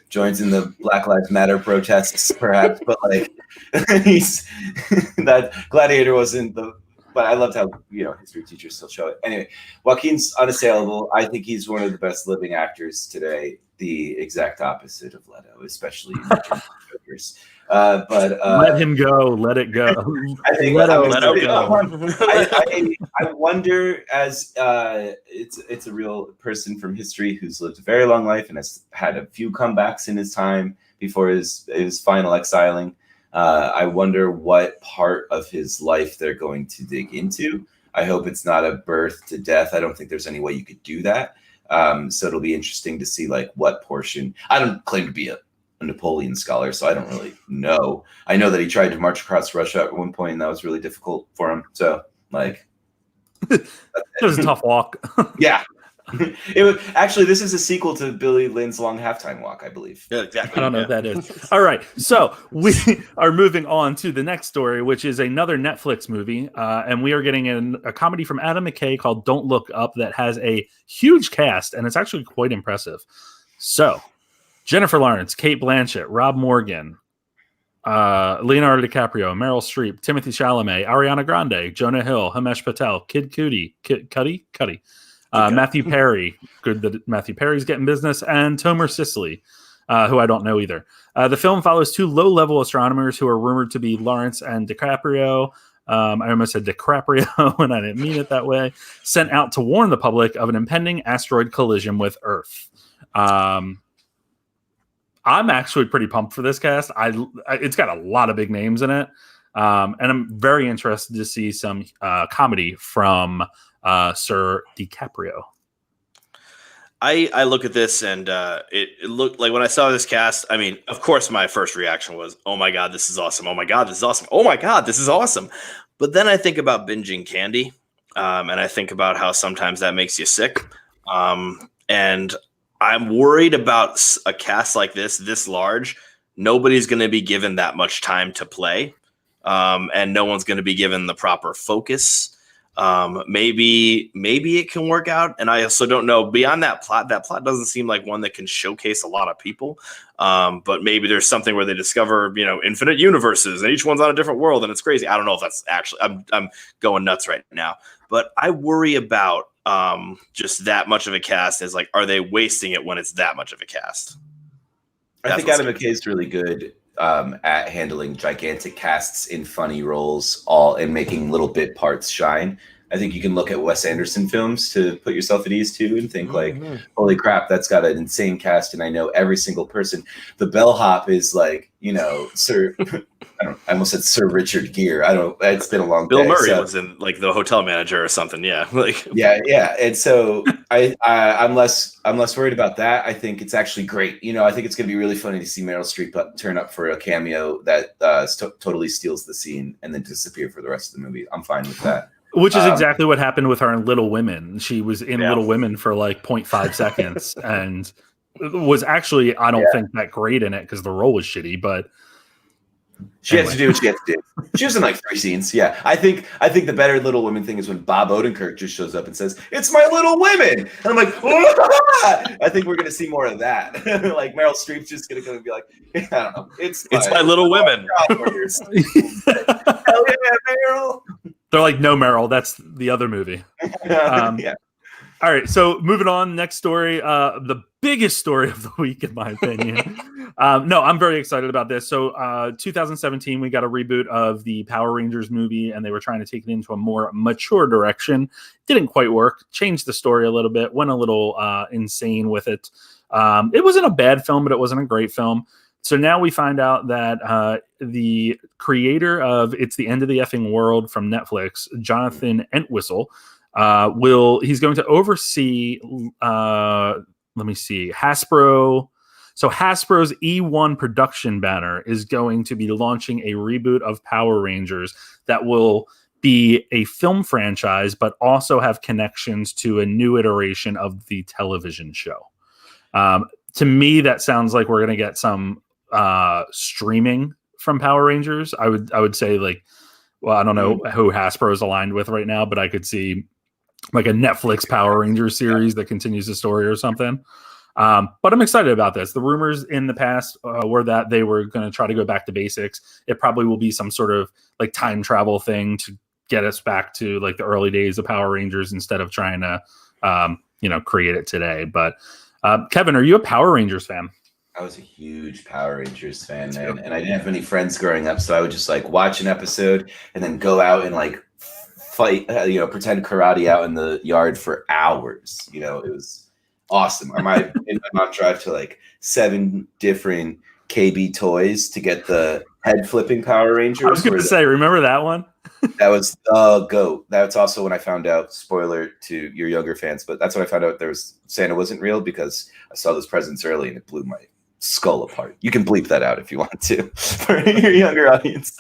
joins in the Black Lives Matter protests, perhaps. But that Gladiator wasn't the. But I loved how history teachers still show it. Anyway, Joaquin's unassailable. I think he's one of the best living actors today. The exact opposite of Leto, especially in Jokers. But
let him go. Let it go.
I think
Leto
go. I wonder, as it's a real person from history who's lived a very long life and has had a few comebacks in his time before his final exiling. I wonder what part of his life they're going to dig into. I hope it's not a birth to death. I don't think there's any way you could do that. So it'll be interesting to see what portion. I don't claim to be a Napoleon scholar, so I don't really know. I know that he tried to march across Russia at one point, and that was really difficult for him. So
it was a tough walk.
Yeah. It was actually, this is a sequel to Billy Lynn's Long Halftime Walk, I believe.
Yeah, exactly.
I don't know what that is. All right, so we are moving on to the next story, which is another Netflix movie, and we are getting a comedy from Adam McKay called Don't Look Up that has a huge cast, and it's actually quite impressive. So, Jennifer Lawrence, Cate Blanchett, Rob Morgan, Leonardo DiCaprio, Meryl Streep, Timothy Chalamet, Ariana Grande, Jonah Hill, Himesh Patel, Kid Cudi. Matthew Perry, good that Matthew Perry's getting business, and Tomer Sisley, who I don't know either. The film follows two low-level astronomers who are rumored to be Lawrence and DiCaprio. I almost said DiCaprio, and I didn't mean it that way. Sent out to warn the public of an impending asteroid collision with Earth. I'm actually pretty pumped for this cast. It's got a lot of big names in it, and I'm very interested to see some comedy from Sir DiCaprio.
I look at this and it looked like when I saw this cast, I mean, of course, my first reaction was, oh my God, this is awesome. Oh my God, this is awesome. Oh my God, this is awesome. But then I think about binging candy and I think about how sometimes that makes you sick. And I'm worried about a cast like this large. Nobody's going to be given that much time to play. And no one's going to be given the proper focus. Maybe it can work out. And I also don't know beyond that plot doesn't seem like one that can showcase a lot of people. But maybe there's something where they discover, infinite universes and each one's on a different world. And it's crazy. I don't know if that's actually, I'm going nuts right now, but I worry about, just that much of a cast is are they wasting it when it's that much of a cast?
I think Adam McKay is really good. at handling gigantic casts in funny roles, all and making little bit parts shine. I think you can look at Wes Anderson films to put yourself at ease too, and think like, holy crap, that's got an insane cast, and I know every single person. The bellhop is like, Sir. I almost said Sir Richard Gere. It's been a long
Bill
day.
Murray was in like the hotel manager or something. Yeah.
Yeah. And so I'm less worried about that. I think it's actually great. I think it's going to be really funny to see Meryl Streep turn up for a cameo that totally steals the scene and then disappear for the rest of the movie. I'm fine with that.
Which is exactly what happened with her in Little Women. She was in Little Women for like 0.5 seconds and was actually, I don't think, that great in it because the role was shitty, but
she had to do what she had to do. She was in like 3 scenes. Yeah. I think the better Little Women thing is when Bob Odenkirk just shows up and says, "It's my Little Women." And I'm like, I think we're going to see more of that. Like Meryl Streep's just going to come and be like, I don't know. It's
my Little Women.
Hell yeah, Meryl.
They're like, no, Meryl, that's the other movie.
Yeah.
All right, so moving on, next story, the biggest story of the week, in my opinion. No, I'm very excited about this. So 2017, we got a reboot of the Power Rangers movie, and they were trying to take it into a more mature direction. Didn't quite work. Changed the story a little bit. Went a little insane with it. It wasn't a bad film, but it wasn't a great film. So now we find out that the creator of It's the End of the Effing World from Netflix, Jonathan Entwistle, he's going to oversee, Hasbro. So Hasbro's E1 production banner is going to be launching a reboot of Power Rangers that will be a film franchise, but also have connections to a new iteration of the television show. To me, that sounds like we're going to get some streaming from Power Rangers. I would say like, well, I don't know who Hasbro is aligned with right now, but I could see like a Netflix Power Rangers series that continues the story or something. But I'm excited about this. The rumors in the past were that they were going to try to go back to basics. It probably will be some sort of like time travel thing to get us back to like the early days of Power Rangers instead of trying to, create it today. But Kevin, are you a Power Rangers fan?
I was a huge Power Rangers fan, man, and I didn't have many friends growing up, so I would just like watch an episode and then go out and like fight, pretend karate out in the yard for hours. It was awesome. In my mom drive to like 7 different KB toys to get the head flipping Power Rangers.
I was going to say, remember that one?
That was the GOAT. That's also when I found out, spoiler to your younger fans, but that's when I found out Santa wasn't real, because I saw those presents early and it blew my skull apart. You can bleep that out if you want to for your younger audience.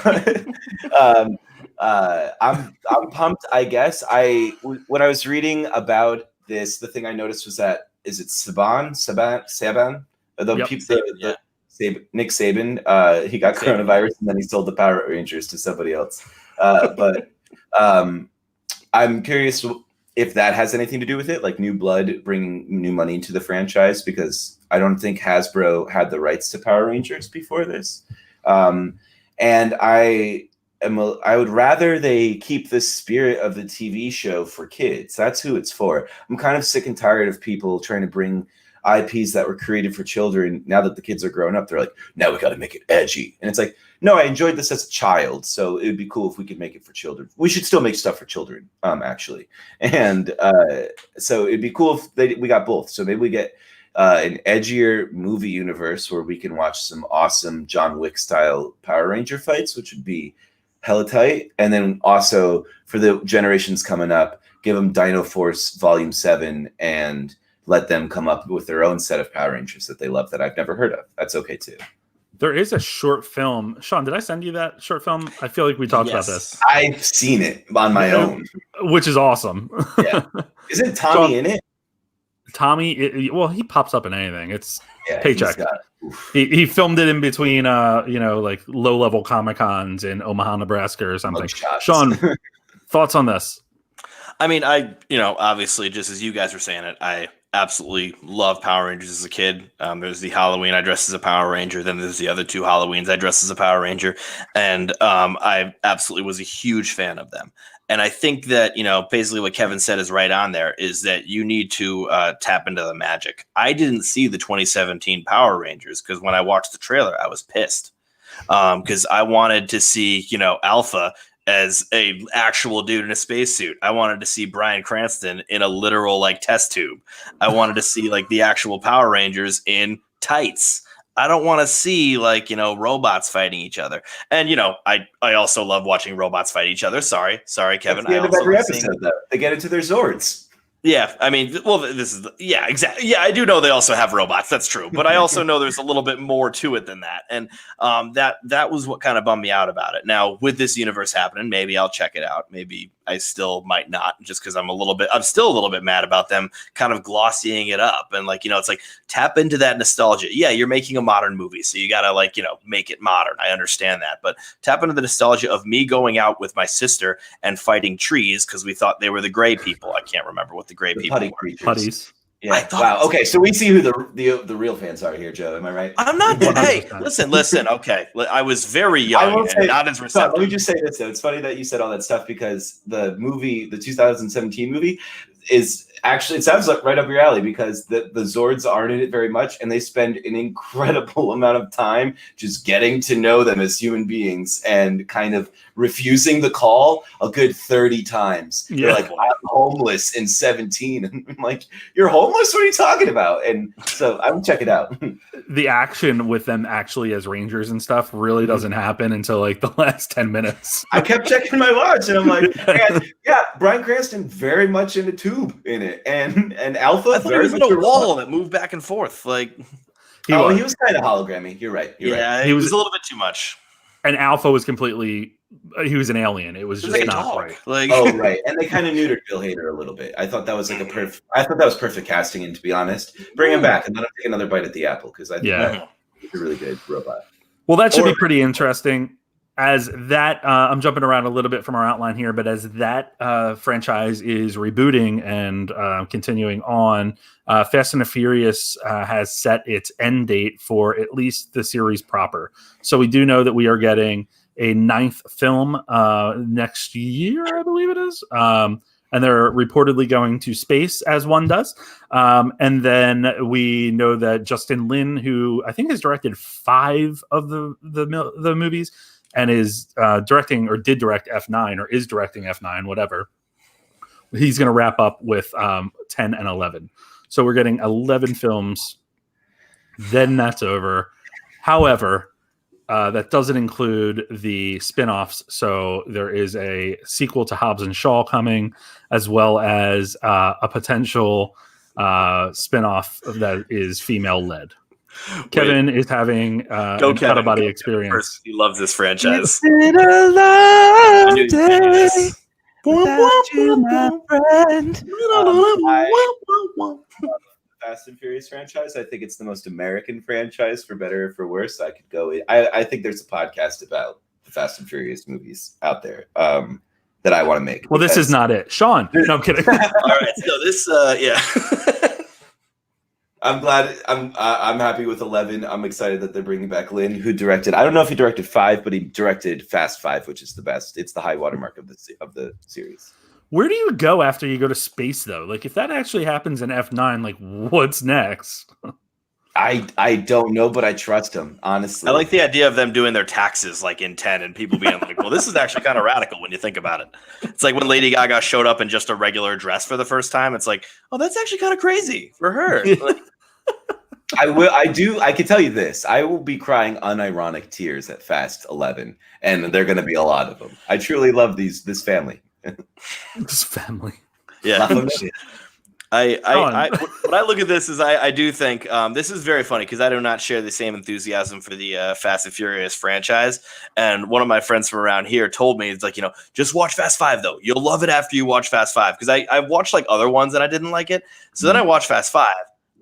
But I'm pumped, I guess. When I was reading about this, the thing I noticed was that, is it Saban? Nick Saban, he got coronavirus and then he sold the Power Rangers to somebody else. But I'm curious if that has anything to do with it, like new blood bringing new money into the franchise, because I don't think Hasbro had the rights to Power Rangers before this. And I would rather they keep the spirit of the TV show for kids. That's who it's for. I'm kind of sick and tired of people trying to bring IPs that were created for children. Now that the kids are growing up, they're like, now we got to make it edgy. And it's like, no, I enjoyed this as a child, so it would be cool if we could make it for children. We should still make stuff for children, actually. And so it'd be cool if we got both. So maybe we get an edgier movie universe where we can watch some awesome John Wick style Power Ranger fights, which would be hella tight. And then also for the generations coming up, give them Dino Force Volume 7 and let them come up with their own set of Power Rangers that they love that I've never heard of. That's okay too.
There is a short film. Sean, did I send you that short film? I feel like we talked about this.
I've seen it on my own.
Which is awesome.
Yeah. Isn't Tommy in it?
Tommy, he pops up in anything. It's Paycheck. He filmed it in between, like low-level Comic-Cons in Omaha, Nebraska or something. Sean, thoughts on this?
I mean, obviously, just as you guys were saying it, I absolutely love Power Rangers as a kid. There's the Halloween I dressed as a Power Ranger. Then there's the other 2 Halloweens I dressed as a Power Ranger. And I absolutely was a huge fan of them. And I think that, basically what Kevin said is right on there, is that you need to tap into the magic. I didn't see the 2017 Power Rangers because when I watched the trailer, I was pissed because I wanted to see, Alpha as a actual dude in a spacesuit. I wanted to see Bryan Cranston in a literal like test tube. I wanted to see like the actual Power Rangers in tights. I don't want to see like, robots fighting each other. And, I also love watching robots fight each other. Sorry, Kevin.
That's the end of every episode, though. They get into their Zords.
Yeah, I mean, well, exactly. Yeah, I do know they also have robots. That's true, but I also know there's a little bit more to it than that, and that was what kind of bummed me out about it. Now, with this universe happening, maybe I'll check it out. Maybe I still might not, just because I'm still a little bit mad about them kind of glossying it up, and like it's like tap into that nostalgia. Yeah, you're making a modern movie, so you gotta make it modern. I understand that, but tap into the nostalgia of me going out with my sister and fighting trees because we thought they were the gray people. I can't remember what the gray people were.
Putties.
Yeah. Wow. Okay. So we see who the real fans are here, Joe. Am I right?
I'm not. Hey, listen. Okay. I was very young and not as receptive.
Let me just say this though. It's funny that you said all that stuff because the movie, the 2017 movie, is actually, it sounds like right up your alley because the Zords aren't in it very much, and they spend an incredible amount of time just getting to know them as human beings and kind of refusing the call a good 30 times. Yeah. They're like, I'm homeless in 17. And I'm like, you're homeless? What are you talking about? And so I would check it out.
The action with them actually as Rangers and stuff really doesn't happen until like the last 10 minutes.
I kept checking my watch and I'm like, yeah, Bryan Cranston very much in a tube in it. And Alpha,
I thought he was in a wall that moved back and forth. Like,
he was kind of hologrammy. You're right.
Yeah, he was a little bit too much.
And Alpha was completely. He was an alien. It was just like not right.
Like,
oh, right. And they kind of neutered Bill Hader a little bit. I thought that was like I thought that was perfect casting. And to be honest, bring him back and let him take another bite at the apple because I think he's a really good robot.
Well, that should be pretty interesting. As that, I'm jumping around a little bit from our outline here, but as that franchise is rebooting and continuing on, Fast and the Furious has set its end date for at least the series proper. So we do know that we are getting a 9th film next year, I believe it is. And they're reportedly going to space as one does. And then we know that Justin Lin, who I think has directed 5 of the movies, and is directing or did direct F9 or is directing F9, whatever. He's going to wrap up with 10 and 11. So we're getting 11 films. Then that's over. However, that doesn't include the spin-offs. So there is a sequel to Hobbs and Shaw coming, as well as a potential spin-off that is female-led. Kevin is having an out-of-body experience.
He loves this franchise.
It's been a long day without you, my friend.
Fast and Furious franchise. I think it's the most American franchise, for better or for worse. I could go. I think there's a podcast about the Fast and Furious movies out there that I want to make.
Well, this is not it, Sean. No, I'm kidding.
All right, so this, yeah.
I'm glad. I'm happy with 11. I'm excited that they're bringing back Lin, who directed. I don't know if he directed 5, but he directed Fast 5, which is the best. It's the high watermark of the series.
Where do you go after you go to space, though? Like, if that actually happens in F9, like, what's next?
I don't know, but I trust him, honestly.
I like the idea of them doing their taxes like in 10 and people being like, well, this is actually kind of radical when you think about it. It's like when Lady Gaga showed up in just a regular dress for the first time. It's like, oh, that's actually kind of crazy for her. Like,
I can tell you this. I will be crying unironic tears at Fast 11, and there are going to be a lot of them. I truly love this family.
This family.
Yeah. When I look at this is I do think this is very funny because I do not share the same enthusiasm for the Fast and Furious franchise. And one of my friends from around here told me, it's like, just watch Fast 5 though. You'll love it after you watch Fast 5. Because I watched like other ones and I didn't like it. So then I watched Fast 5.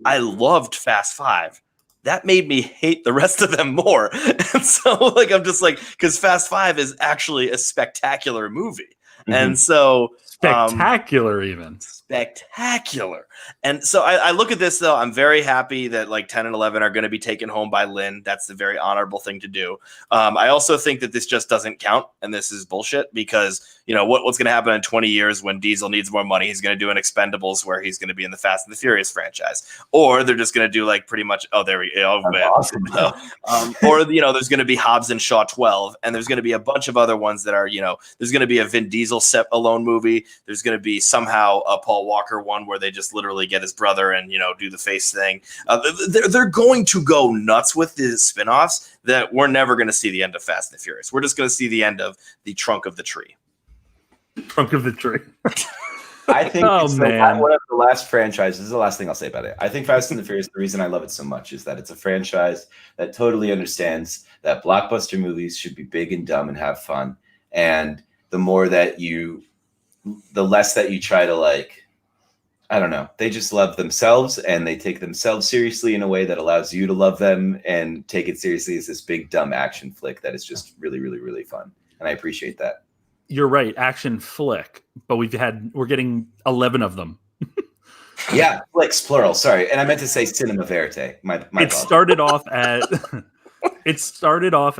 I loved Fast 5. That made me hate the rest of them more. And so like I'm just like, because Fast 5 is actually a spectacular movie. And so
spectacular, even
spectacular. And so I look at this though. I'm very happy that like 10 and 11 are going to be taken home by Lynn. That's the very honorable thing to do. I also think that this just doesn't count, and this is bullshit because what's going to happen in 20 years when Diesel needs more money? He's going to do an Expendables where he's going to be in the Fast and the Furious franchise, or they're just going to do like pretty much. Oh, there we go.
Awesome.
Or there's going to be Hobbs and Shaw 12, and there's going to be a bunch of other ones that are there's going to be a Vin Diesel set alone movie. There's going to be somehow a Paul Walker one where they just literally get his brother and do the face thing. They're going to go nuts with the spinoffs that we're never going to see the end of Fast and the Furious. We're just going to see the end of the trunk of the tree.
Trunk of the tree.
I think it's
man.
one of the last franchises. This is the last thing I'll say about it. I think Fast and the Furious, the reason I love it so much is that it's a franchise that totally understands that blockbuster movies should be big and dumb and have fun. And the less that you try to I don't know, they just love themselves and they take themselves seriously in a way that allows you to love them and take it seriously as this big dumb action flick that is just really, really, really fun. And I appreciate that.
You're right, action flick, but we're getting 11 of them.
Yeah, flicks plural. Sorry, and I meant to say cinema verite. My
it started off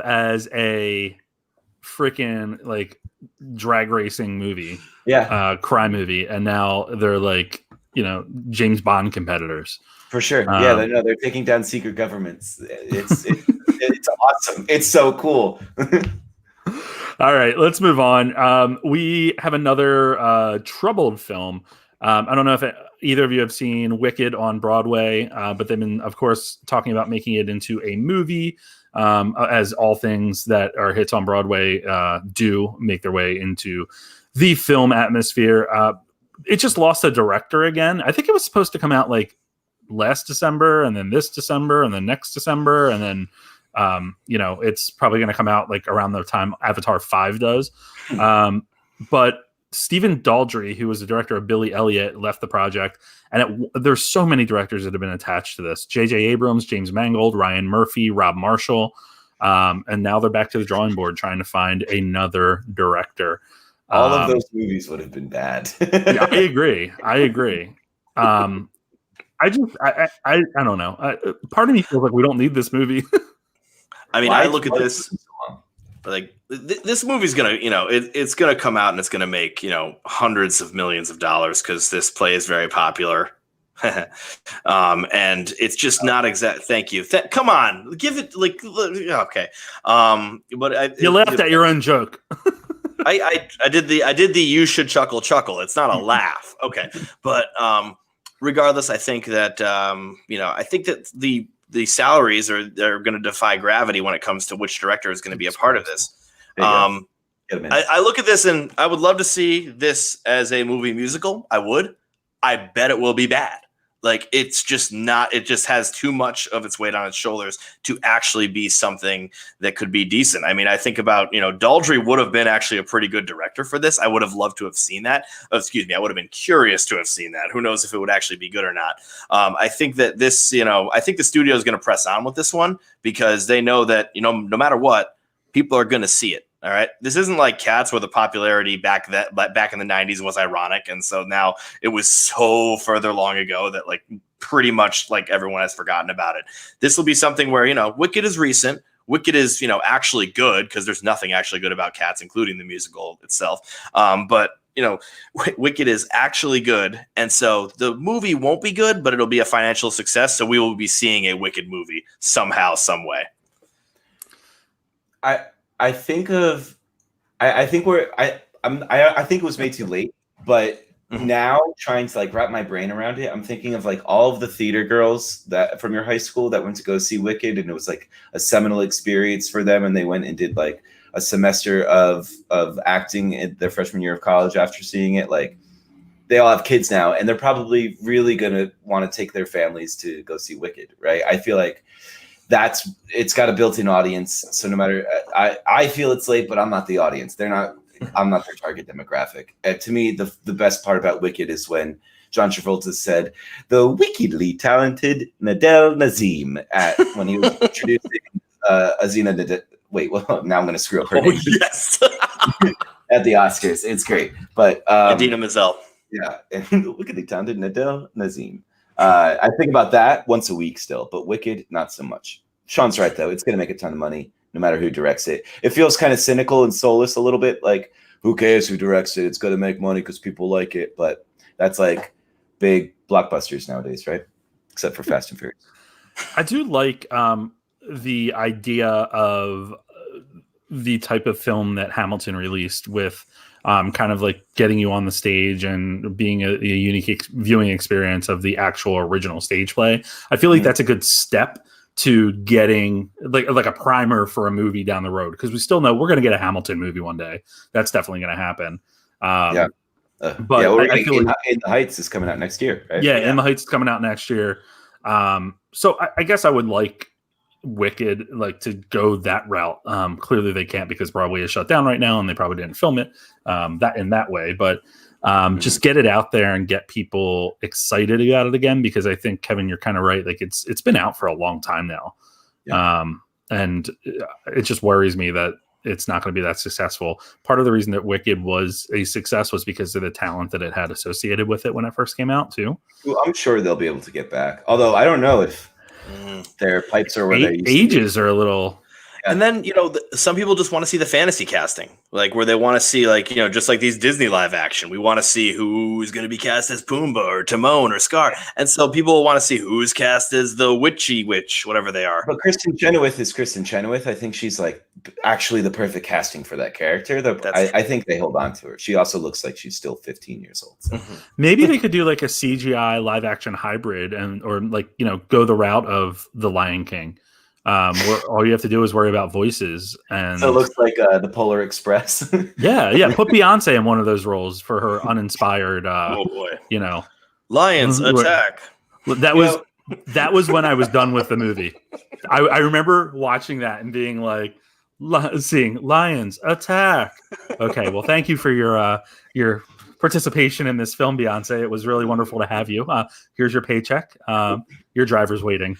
as a freaking drag racing movie, crime movie, and now they're James Bond competitors
for sure. They're taking down secret governments. It's awesome. It's so cool.
All right, let's move on. We have another troubled film. I don't know if either of you have seen Wicked on Broadway, but they've been, of course, talking about making it into a movie, as all things that are hits on Broadway do make their way into the film atmosphere. It just lost a director again. I think it was supposed to come out last December, and then this December, and then next December, and then it's probably going to come out around the time Avatar 5 does. But Stephen Daldry, who was the director of Billy Elliot, left the project. And there's so many directors that have been attached to this. J.J. Abrams, James Mangold, Ryan Murphy, Rob Marshall. And now they're back to the drawing board trying to find another director.
All of those movies would have been bad.
Yeah, I agree. I don't know. Part of me feels like we don't need this movie.
I mean, I look at this this movie's gonna, it's gonna come out and it's gonna make hundreds of millions of dollars because this play is very popular, and it's just not exact. Thank you. Come on, give it okay. But
you laughed at your own joke.
I did the you should chuckle. It's not a laugh, okay. But regardless, I think that I think that the salaries are going to defy gravity when it comes to which director is going to be a part of this. I look at this and I would love to see this as a movie musical. I would. I bet it will be bad. It's just not. It just has too much of its weight on its shoulders to actually be something that could be decent. I mean, I think about Daldry would have been actually a pretty good director for this. I would have loved to have seen that. I would have been curious to have seen that. Who knows if it would actually be good or not? I think that this, I think the studio is going to press on with this one because they know that no matter what, people are going to see it. All right. This isn't like Cats where the popularity back in the 90s was ironic. And so now it was so further long ago that pretty much everyone has forgotten about it. This will be something where, Wicked is recent. Wicked is, actually good because there's nothing actually good about Cats, including the musical itself. But Wicked is actually good. And so the movie won't be good, but it'll be a financial success. So we will be seeing a Wicked movie somehow, some way.
I think it was made too late, but now trying to wrap my brain around it, I'm thinking of all of the theater girls that from your high school that went to go see Wicked, and it was a seminal experience for them, and they went and did a semester of acting in their freshman year of college after seeing it. They all have kids now, and they're probably really gonna want to take their families to go see Wicked, right? I feel it's got a built-in audience. So no matter, I feel it's late, but I'm not the audience. I'm not their target demographic. And to me, the best part about Wicked is when John Travolta said, "The wickedly talented Nadel Nazim," when he was introducing Azina Nadel. Wait, well, now I'm going to screw up her name.
Yes.
at the Oscars. It's great, but
Idina Menzel.
yeah, and wickedly talented Nadel Nazim. I think about that once a week still, but Wicked, not so much. Sean's right, though. It's going to make a ton of money no matter who directs it. It feels kind of cynical and soulless a little bit. Like, who cares who directs it? It's going to make money because people like it. But that's like big blockbusters nowadays, right? Except for Fast and Furious.
I do like the idea of the type of film that Hamilton released with kind of like getting you on the stage and being a unique viewing experience of the actual original stage play. I feel like that's a good step to getting like a primer for a movie down the road, because we still know we're going to get a Hamilton movie one day. That's definitely going to happen.
But I feel like In the Heights is coming out next year, right?
Yeah, In the Heights is coming out next year. So I guess I would like Wicked like to go that route. Clearly they can't because Broadway is shut down right now and they probably didn't film it that way, but just get it out there and get people excited about it again, because I think, Kevin, you're kind of right. Like it's been out for a long time now. And it just worries me that it's not going to be that successful. Part of the reason that Wicked was a success was because of the talent that it had associated with it when it first came out too.
Well, I'm sure they'll be able to get back. Although I don't know if their pipes are where they
ages are a little.
And then, some people just want to see the fantasy casting, like where they want to see, like, just like these Disney live action. We want to see who's going to be cast as Pumbaa or Timon or Scar. And so people want to see who's cast as the witchy witch, whatever they are.
But Kristen Chenoweth is Kristen Chenoweth. I think she's like actually the perfect casting for that character. I think they hold on to her. She also looks like she's still 15 years old. So.
Maybe they could do like a CGI live action hybrid or go the route of The Lion King. Where all you have to do is worry about voices, and
so it looks like the Polar Express.
yeah. Put Beyonce in one of those roles for her uninspired.
Oh boy,
Lions
attack.
That was when I was done with the movie. I remember watching that and being like, seeing lions attack. Okay, well, thank you for your participation in this film, Beyonce. It was really wonderful to have you. Here's your paycheck. Your driver's waiting.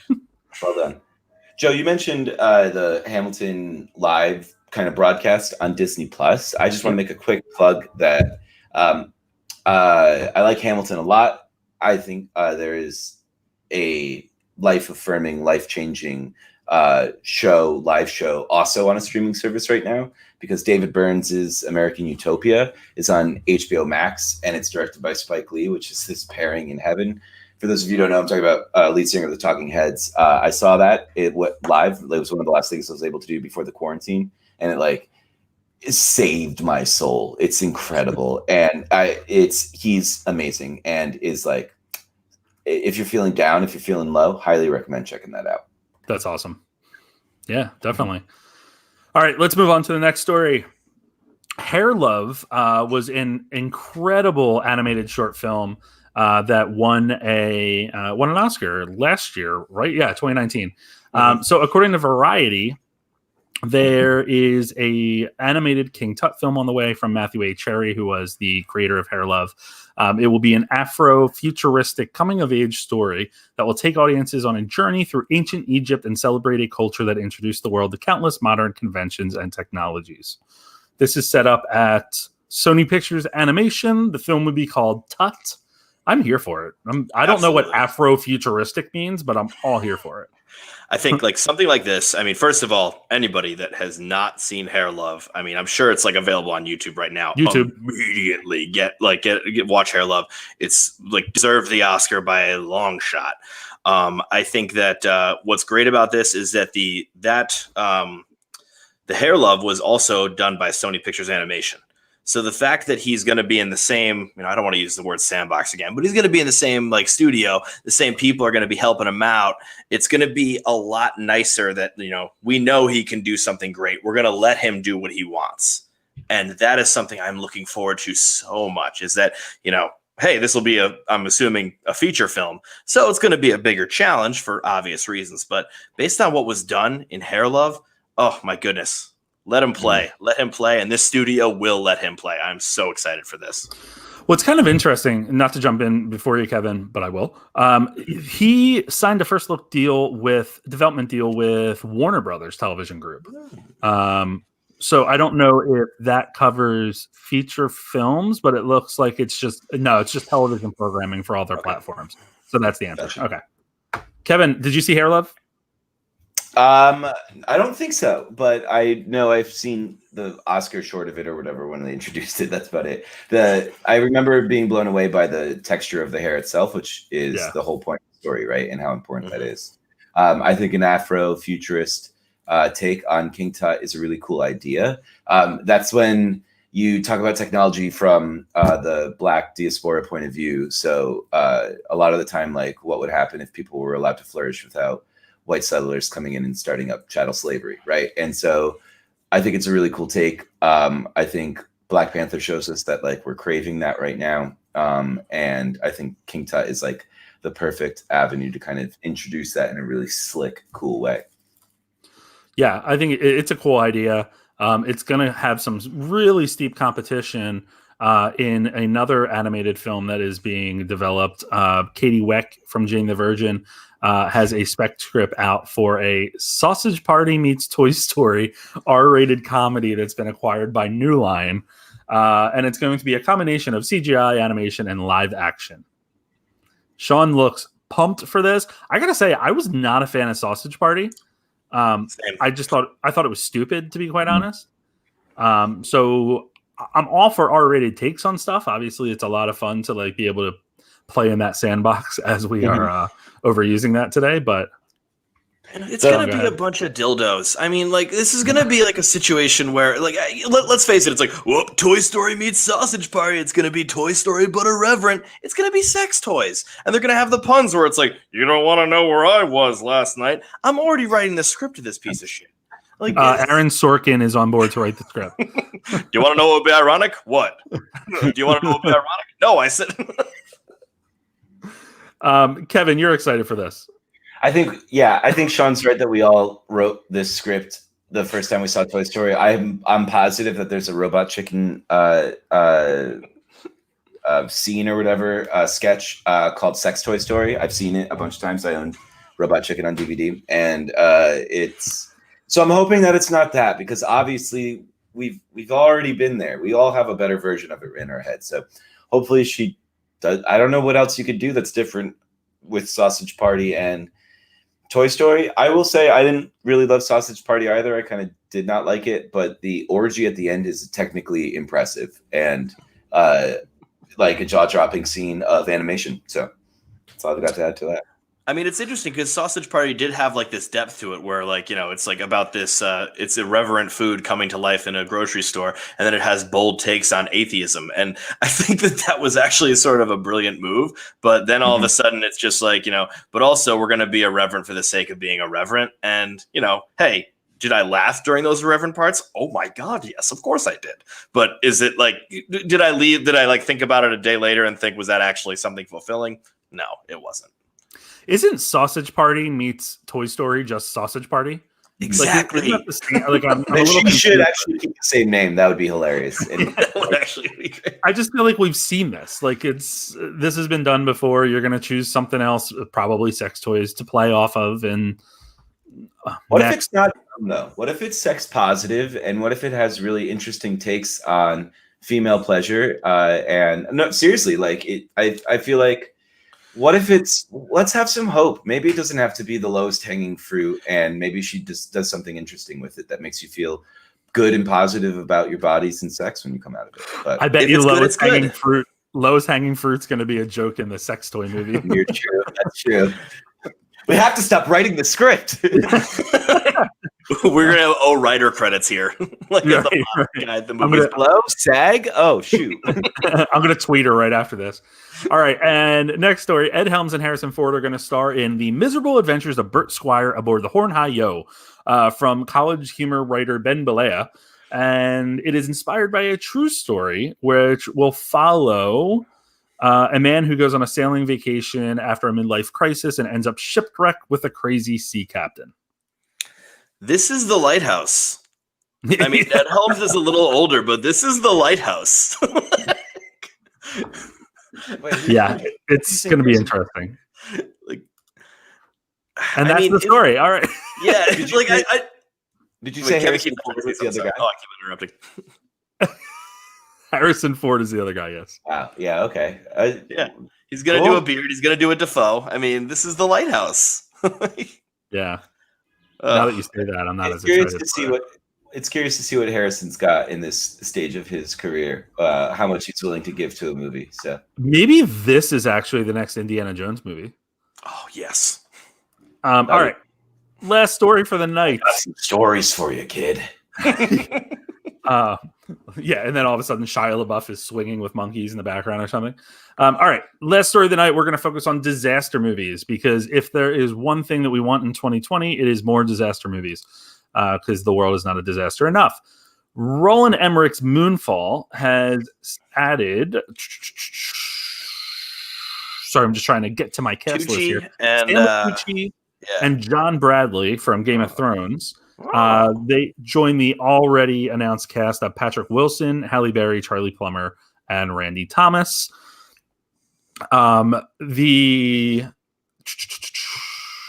Well done. Joe, you mentioned the Hamilton live kind of broadcast on Disney Plus. I just want to make a quick plug that I like Hamilton a lot. I think there is a life-affirming, life-changing live show also on a streaming service right now, because David Burns' American Utopia is on HBO Max, and it's directed by Spike Lee, which is this pairing in heaven. For those of you who don't know, I'm talking about lead singer of the Talking Heads. I saw that it went live. It was one of the last things I was able to do before the quarantine, and it saved my soul. It's incredible, and he's amazing, and is like, if you're feeling down, if you're feeling low, highly recommend checking that out.
That's awesome. Yeah, definitely. All right, let's move on to the next story. Hair Love was an incredible animated short film that won an Oscar last year, right? Yeah, 2019. So according to Variety, there is a animated King Tut film on the way from Matthew A. Cherry, who was the creator of Hair Love. It will be an Afro-futuristic coming-of-age story that will take audiences on a journey through ancient Egypt and celebrate a culture that introduced the world to countless modern conventions and technologies. This is set up at Sony Pictures Animation. The film would be called Tut. I'm here for it. I don't know what Afro-futuristic means, but I'm all here for it.
I think like something like this. I mean, first of all, anybody that has not seen Hair Love, I mean, I'm sure it's like available on YouTube right now.
YouTube.
Immediately get watch Hair Love. It's like deserved the Oscar by a long shot. I think that what's great about this is that the Hair Love was also done by Sony Pictures Animation. So the fact that he's going to be in the same, I don't want to use the word sandbox again, but he's going to be in the same like studio, the same people are going to be helping him out. It's going to be a lot nicer that, we know he can do something great. We're going to let him do what he wants. And that is something I'm looking forward to so much, is that, hey, this will be I'm assuming a feature film. So it's going to be a bigger challenge for obvious reasons. But based on what was done in Hair Love, oh my goodness. Let him play. Let him play, and this studio will let him play. I'm so excited for this.
What's kind of interesting, not to jump in before you, Kevin, but I will. He signed a first look development deal with Warner Brothers Television Group. So I don't know if that covers feature films, but it looks like it's just television programming for all their platforms. So that's the answer.
Gotcha.
Okay. Kevin, did you see Hair Love?
I don't think so, but I know I've seen the Oscar short of it or whatever when they introduced it. That's about it. I remember being blown away by the texture of the hair itself, which is the whole point of the story, right? And how important that is. I think an Afro-futurist take on King Tut is a really cool idea. That's when you talk about technology from the Black diaspora point of view. So a lot of the time, like what would happen if people were allowed to flourish without white settlers coming in and starting up chattel slavery, right? And so I think it's a really cool take. I think Black Panther shows us that like we're craving that right now. And I think King Tut is like the perfect avenue to kind of introduce that in a really slick, cool way.
Yeah, I think it's a cool idea. It's going to have some really steep competition in another animated film that is being developed. Katie Weck from Jane the Virgin has a spec script out for a Sausage Party meets Toy Story R-rated comedy that's been acquired by New Line. And it's going to be a combination of CGI, animation, and live action. Sean looks pumped for this. I got to say, I was not a fan of Sausage Party. I thought it was stupid, to be quite honest. So I'm all for R-rated takes on stuff. Obviously, it's a lot of fun to like be able to play in that sandbox as we are overusing that today. But
it's going to be a bunch of dildos. I mean, like, this is going to be like a situation where, like, let's face it, it's like, whoop, Toy Story meets Sausage Party. It's going to be Toy Story, but irreverent. It's going to be sex toys. And they're going to have the puns where it's like, you don't want to know where I was last night. I'm already writing the script of this piece of shit. Like,
Aaron Sorkin is on board to write the script.
Do you want to know what would be ironic? What? Do you want to know what would be ironic? No, I said.
Kevin, you're excited for this.
I think Sean's right that we all wrote this script the first time we saw Toy Story. I'm positive that there's a Robot Chicken scene or whatever sketch called Sex Toy Story. I've seen it a bunch of times. I own Robot Chicken on DVD, and so I'm hoping that it's not that, because obviously we've already been there. We all have a better version of it in our head. So hopefully she does. I don't know what else you could do that's different with Sausage Party and Toy Story. I will say I didn't really love Sausage Party either. I kind of did not like it, but the orgy at the end is technically impressive and like a jaw-dropping scene of animation. So that's all I got to add to that.
I mean, it's interesting because Sausage Party did have like this depth to it where, like, you know, it's like about this, it's irreverent food coming to life in a grocery store. And then it has bold takes on atheism. And I think that was actually sort of a brilliant move. But then all of a sudden it's just like, you know, but also we're going to be irreverent for the sake of being irreverent. And, you know, hey, did I laugh during those irreverent parts? Oh my God, yes, of course I did. But is it like, did I like think about it a day later and think, was that actually something fulfilling? No, it wasn't.
Isn't Sausage Party meets Toy Story just Sausage Party?
Exactly.
She should actually keep the same name. That would be hilarious.
That would actually be great.
I just feel like we've seen this. Like this has been done before. You're going to choose something else, probably sex toys, to play off of. And
what if it's not dumb, though? What if it's sex positive? And what if it has really interesting takes on female pleasure? And no, seriously, like I feel like, what if let's have some hope. Maybe it doesn't have to be the lowest hanging fruit, and maybe she just does something interesting with it that makes you feel good and positive about your bodies and sex when you come out of it. But
I bet you lowest hanging fruit's going to be a joke in the sex toy movie.
You're true. That's true. We have to stop writing the script.
We're gonna have writer credits here. Like
right,
the movie's
hello, SAG. Oh shoot!
I'm gonna tweet her right after this. All right, and next story: Ed Helms and Harrison Ford are going to star in the miserable adventures of Bert Squire aboard the Horn High Yo, from college humor writer Ben Balea, and it is inspired by a true story, which will follow a man who goes on a sailing vacation after a midlife crisis and ends up shipwrecked with a crazy sea captain.
This is The Lighthouse. I mean, Ed Helms is a little older, but this is The Lighthouse.
Yeah, it's going to be interesting.
Like,
and that's the story. All right.
Yeah, like
Did you
Wait,
say
Kevin,
Harrison
keep
Ford
talking,
was the
please. I'm
other
sorry.
guy?
Oh, I keep interrupting.
Harrison Ford is the other guy. Yes.
Wow. Yeah. Okay.
Yeah. He's gonna do a beard. He's gonna do a Defoe. I mean, this is the Lighthouse.
Yeah. Now that you say that, I'm not
It's
as
curious
excited.
to see what. It's curious to see what Harrison's got in this stage of his career. How much he's willing to give to a movie. So
Maybe this is actually the next Indiana Jones movie.
Oh yes.
All right. Last story for the night.
got some stories for you, kid.
Yeah, and then all of a sudden Shia LaBeouf is swinging with monkeys in the background or something. All right, last story of the night. We're going to focus on disaster movies because if there is one thing that we want in 2020, it is more disaster movies because the world is not a disaster enough. Roland Emmerich's Moonfall has added. Sorry, I'm just trying to get to my cast list here.
and
Stanley Tucci and John Bradley from Game of Thrones. They join the already announced cast of Patrick Wilson, Halle Berry, Charlie Plummer, and Randy Thomas. The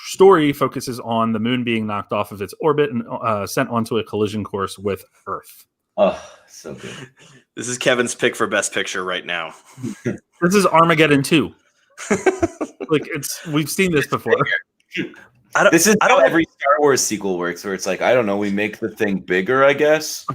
story focuses on the moon being knocked off of its orbit and sent onto a collision course with Earth.
Oh, so good.
This is Kevin's pick for Best Picture right now.
This is Armageddon 2. Like we've seen this before.
This is how every Star Wars sequel works, where it's like, I don't know, we make the thing bigger, I guess.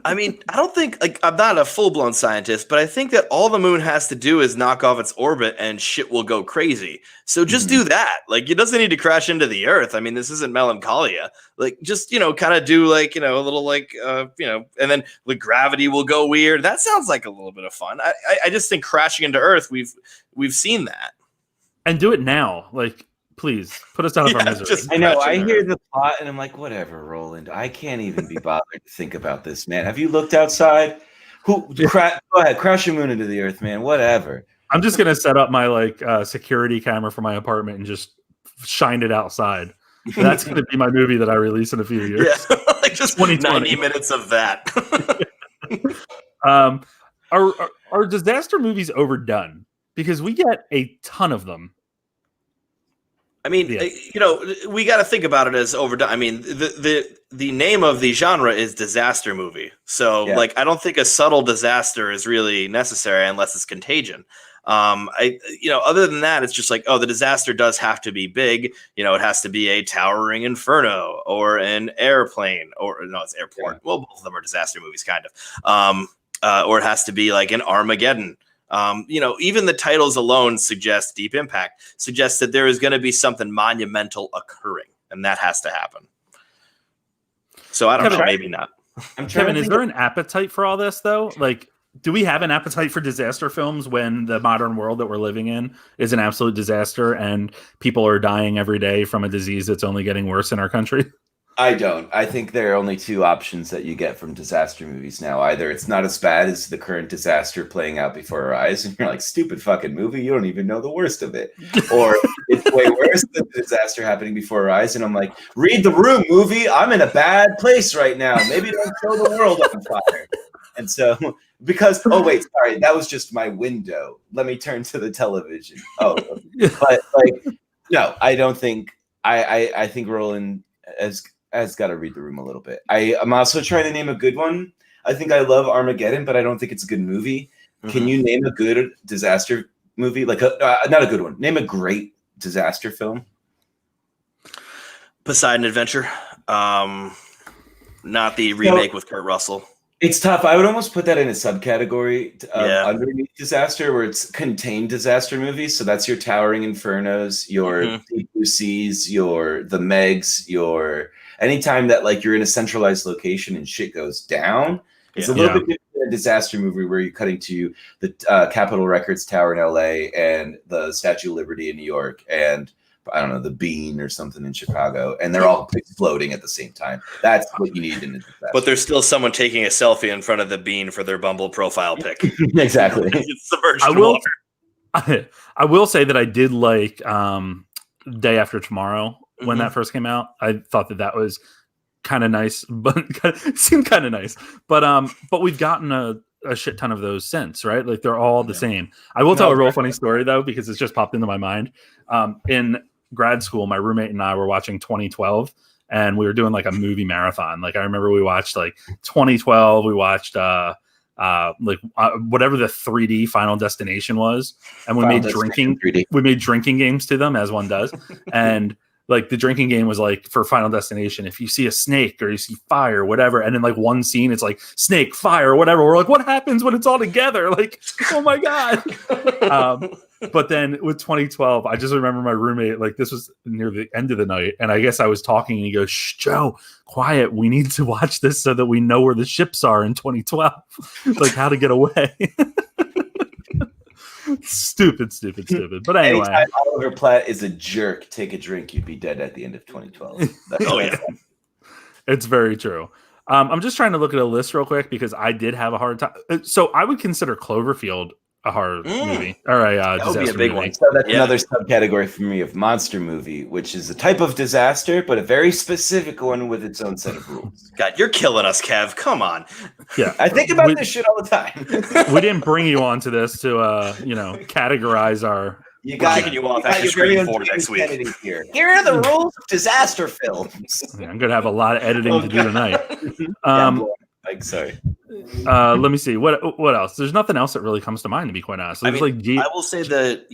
I mean, I don't think, like, I'm not a full-blown scientist, but I think that all the moon has to do is knock off its orbit and shit will go crazy. So just do that. Like, it doesn't need to crash into the Earth. I mean, this isn't Melancholia. Like, just, kind of do, like, a little, like, and then the gravity will go weird. That sounds like a little bit of fun. I just think crashing into Earth, we've seen that.
And do it now. Like, please put us out of our misery.
I know. I hear the plot and I'm like, whatever, Roland. I can't even be bothered to think about this, man. Have you looked outside? Go ahead, crash your moon into the Earth, man. Whatever.
I'm just gonna set up my security camera for my apartment and just shine it outside. That's gonna be my movie that I release in a few years.
Yeah, like just 90 minutes of that.
Are disaster movies overdone? Because we get a ton of them.
I mean, we got to think about it as overdone. I mean, the name of the genre is disaster movie. So, I don't think a subtle disaster is really necessary unless it's Contagion. Other than that, it's just like, the disaster does have to be big. It has to be a towering inferno or an airplane it's airport. Yeah. Well, both of them are disaster movies, kind of. Or it has to be like an Armageddon. Even the titles alone suggest Deep Impact, suggests that there is going to be something monumental occurring, and that has to happen. So I don't know, maybe not.
Kevin, is there an appetite for all this, though? Like, do we have an appetite for disaster films when the modern world that we're living in is an absolute disaster and people are dying every day from a disease that's only getting worse in our country?
I don't. I think there are only two options that you get from disaster movies now. Either it's not as bad as the current disaster playing out before our eyes, and you're like, stupid fucking movie, you don't even know the worst of it. Or it's way worse than the disaster happening before our eyes, and I'm like, read The Room, movie. I'm in a bad place right now. Maybe don't show the world on fire. And so, sorry, that was just my window. Let me turn to the television. But no, I don't think, I think Roland has got to read The Room a little bit. I'm also trying to name a good one. I think I love Armageddon, but I don't think it's a good movie. Mm-hmm. Can you name a good disaster movie? Like not a good one. Name a great disaster film.
Poseidon Adventure. Not the remake with Kurt Russell.
It's tough. I would almost put that in a subcategory underneath disaster, where it's contained disaster movies. So that's your Towering Infernos, your Deep Blue Seas, your The Megs, your anytime that like you're in a centralized location and shit goes down. It's a little bit different than a disaster movie where you're cutting to the Capitol Records Tower in LA and the Statue of Liberty in New York and I don't know, the Bean or something in Chicago, and they're all exploding at the same time. That's what you need in a disaster.
But there's still someone taking a selfie in front of the Bean for their Bumble profile pic.
Exactly.
It's submerged water.
I will say that I did like Day After Tomorrow when that first came out. I thought that was kind of nice, but it seemed kind of nice. But we've gotten a shit ton of those since, right? Like they're all the same. I will tell a real funny story though, because it's just popped into my mind. In grad school, my roommate and I were watching 2012, and we were doing like a movie marathon. Like I remember we watched like 2012. We watched whatever the 3D Final Destination was, and we made drinking games to them, as one does, and like the drinking game was like for Final Destination, if you see a snake or you see fire, whatever, and in like one scene it's like snake, fire, or whatever. We're like, what happens when it's all together? Like, oh my god. But then with 2012, I just remember my roommate, like this was near the end of the night, and I guess I was talking and he goes, shh, Joe, quiet, we need to watch this so that we know where the ships are in 2012. Like how to get away. Stupid. But anyway.
Anytime Oliver Platt is a jerk, take a drink, you'd be dead at the end of 2012.
Yeah.
It's very true. I'm just trying to look at a list real quick because I did have a hard time. So I would consider Cloverfield a horror movie. All right,
that would be a big one.
So that's another subcategory for me of monster movie, which is a type of disaster, but a very specific one with its own set of rules.
God, you're killing us, Kev. Come on.
Yeah,
I think about this shit all the time.
We didn't bring you onto this to categorize our.
You got kicking you off after Scream 4 next week.
Here are the rules of disaster films.
Yeah, I'm gonna have a lot of editing to do tonight.
Sorry.
Let me see what else. There's nothing else that really comes to mind, to be quite honest.
I will say that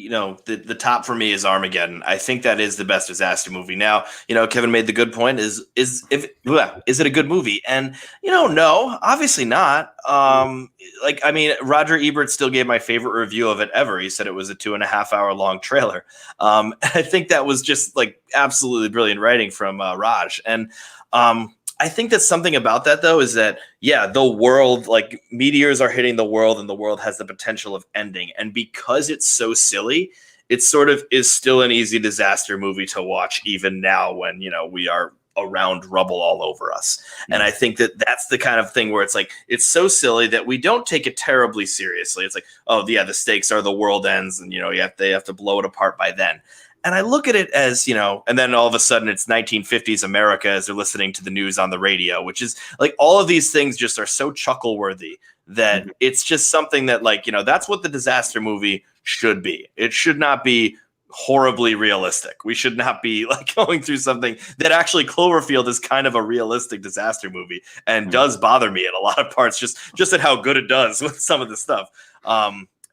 the top for me is Armageddon. I think that is the best disaster movie. Now, Kevin made the good point. Is it a good movie? And no, obviously not. Roger Ebert still gave my favorite review of it ever. He said it was a 2.5 hour long trailer. I think that was just like absolutely brilliant writing from Raj. And I think that something about that, though, is that, the world, like meteors are hitting the world and the world has the potential of ending. And because it's so silly, it sort of is still an easy disaster movie to watch, even now when, we are around rubble all over us. And I think that that's the kind of thing where it's like, it's so silly that we don't take it terribly seriously. It's like, oh, yeah, the stakes are the world ends and, they have to blow it apart by then. And I look at it as, and then all of a sudden it's 1950s America as they're listening to the news on the radio, which is like all of these things just are so chuckle worthy that it's just something that that's what the disaster movie should be. It should not be horribly realistic. We should not be like going through something that actually Cloverfield is kind of a realistic disaster movie and does bother me in a lot of parts, just at how good it does with some of the stuff.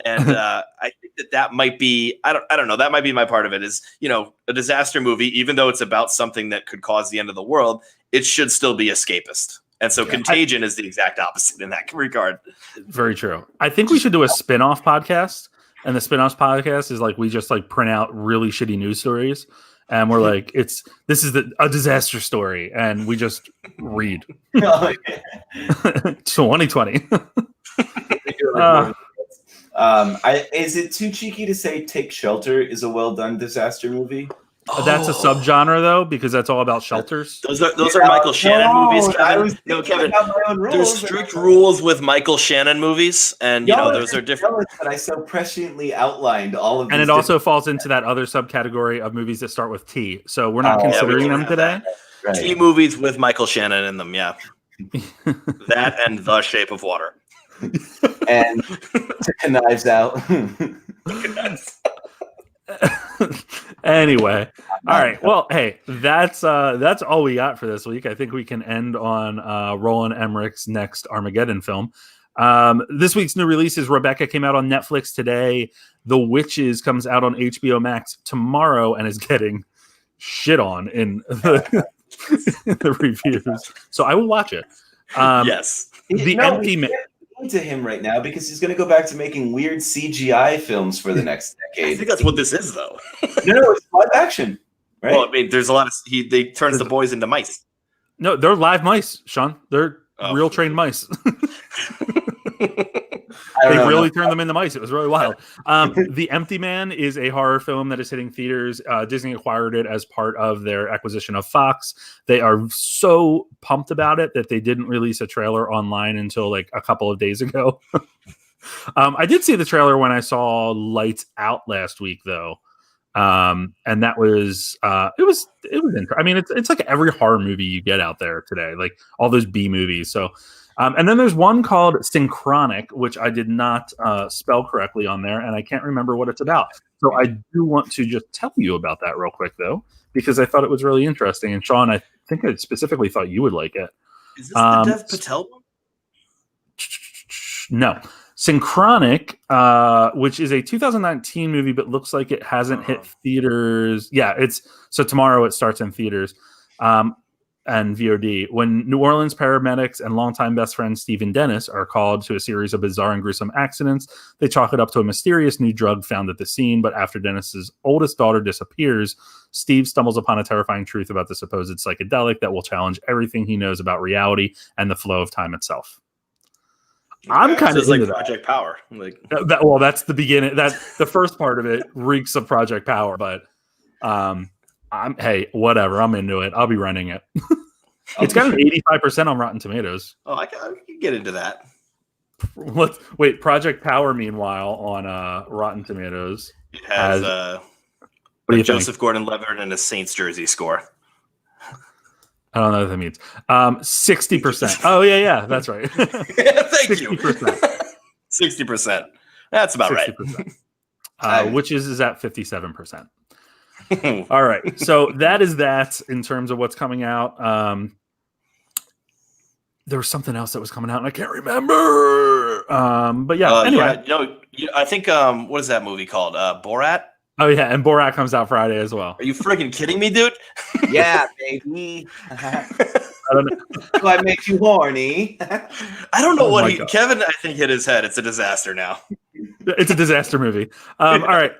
And I think that might be, I don't know, that might be my part of it is, a disaster movie, even though it's about something that could cause the end of the world, it should still be escapist. And so Contagion is the exact opposite in that regard. Very true.
I think we should do a spin-off podcast. And the spin-off podcast is like, we just like print out really shitty news stories. And we're like, this is a disaster story. And we just read. 2020.
Is it too cheeky to say Take Shelter is a well done disaster movie?
That's a subgenre though, because that's all about shelters.
Those are Michael Shannon movies, Kevin. Kevin, there's strict rules with Michael Shannon movies, and those are different.
But I so presciently outlined all of these.
And it also falls into that other subcategory of movies that start with T. So we're not considering them today.
Right. T movies with Michael Shannon in them, yeah. That and The Shape of Water.
And Knives Out.
Anyway, all right. Well, hey, that's all we got for this week. I think we can end on Roland Emmerich's next Armageddon film. This week's new releases: Rebecca came out on Netflix today. The Witches comes out on HBO Max tomorrow and is getting shit on in the reviews. So I will watch it.
Yes.
Empty Man. To him right now because he's going to go back to making weird CGI films for the next decade.
I think that's what this is, though.
No, it's live action. Right?
Well, I mean, there's a lot of they turns the boys into mice.
No, they're live mice, Sean. They're real trained mice. They really turned them into mice. It was really wild. The Empty Man is a horror film that is hitting theaters. Disney acquired it as part of their acquisition of Fox. They are so pumped about it that they didn't release a trailer online until like a couple of days ago. I did see the trailer when I saw Lights Out last week, though. And that was it was interesting. I mean, it's like every horror movie you get out there today, like all those B movies. So and then there's one called Synchronic, which I did not spell correctly on there, and I can't remember what it's about. So I do want to just tell you about that real quick, though, because I thought it was really interesting. And Sean, I think I specifically thought you would like it.
Is this the Dev Patel one?
No. Synchronic, which is a 2019 movie, but looks like it hasn't hit theaters. Yeah, so tomorrow it starts in theaters and VOD. When New Orleans paramedics and longtime best friend Stephen Dennis are called to a series of bizarre and gruesome accidents, they chalk it up to a mysterious new drug found at the scene. But after Dennis's oldest daughter disappears, Steve stumbles upon a terrifying truth about the supposed psychedelic that will challenge everything he knows about reality and the flow of time itself. I'm kind of
like Project Power. Like
well, that's the beginning. That the first part of it reeks of Project Power, but hey, whatever. I'm into it. I'll be renting it. It's got an 85% on Rotten Tomatoes.
Oh, I can get into that.
Wait, Project Power, meanwhile, on Rotten Tomatoes,
it has Joseph Gordon-Levitt and a Saints jersey score.
I don't know what that means. 60%. Oh, yeah, that's right.
Thank you. 60%. That's about 60%.
Right. Which is at 57%. All right. So that is that in terms of what's coming out. There was something else that was coming out and I can't remember. But yeah, anyway.
I think, what is that movie called? Borat?
Oh, yeah, and Borat comes out Friday as well.
Are you freaking kidding me, dude?
Yeah, baby.
I don't know.
Do I make you horny?
I don't know Kevin, I think, hit his head. It's a disaster now.
It's a disaster movie. All right.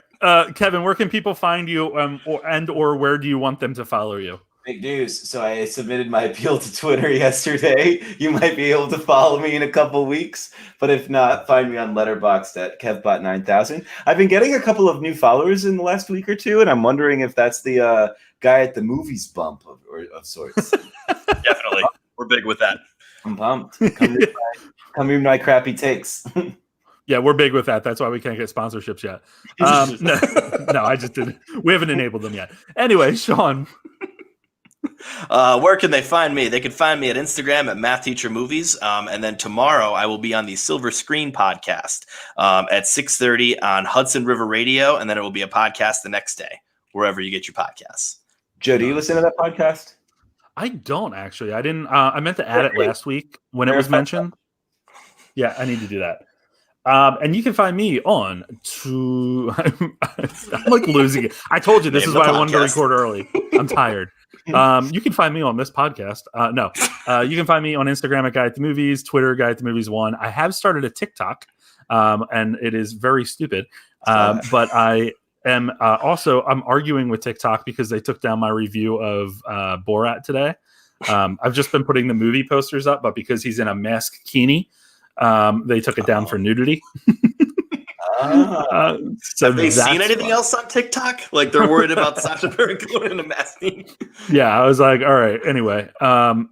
Kevin, where can people find you or where do you want them to follow you?
Big news. So I submitted my appeal to Twitter yesterday. You might be able to follow me in a couple weeks, but if not, find me on Letterboxd at KevBot9000. I've been getting a couple of new followers in the last week or two, and I'm wondering if that's the guy at the movies bump of sorts.
Definitely. We're big with that.
I'm pumped. Come read my crappy takes.
Yeah, we're big with that. That's why we can't get sponsorships yet. No, I just didn't. We haven't enabled them yet. Anyway, Sean.
Where can they find me? They can find me at Instagram at Math Teacher Movies. And then tomorrow I will be on the Silver Screen podcast at 6:30 on Hudson River Radio. And then it will be a podcast the next day, wherever you get your podcasts.
Joe, do you listen to that podcast?
I don't actually. I didn't. I meant to add it last week when it was mentioned. Yeah, I need to do that. And you can find me on I'm like losing it. I told you this is why I wanted to record early. I'm tired. You can find me on this podcast. You can find me on Instagram at Guy at the Movies, Twitter, Guy at the Movies 1. I have started a TikTok, and it is very stupid. But I am I'm arguing with TikTok because they took down my review of Borat today. I've just been putting the movie posters up, but because he's in a mask bikini, they took it down for nudity.
So have they seen anything else on TikTok? Like they're worried about Sacha Baron Cohen in a mask.
Yeah, I was like, all right. Anyway,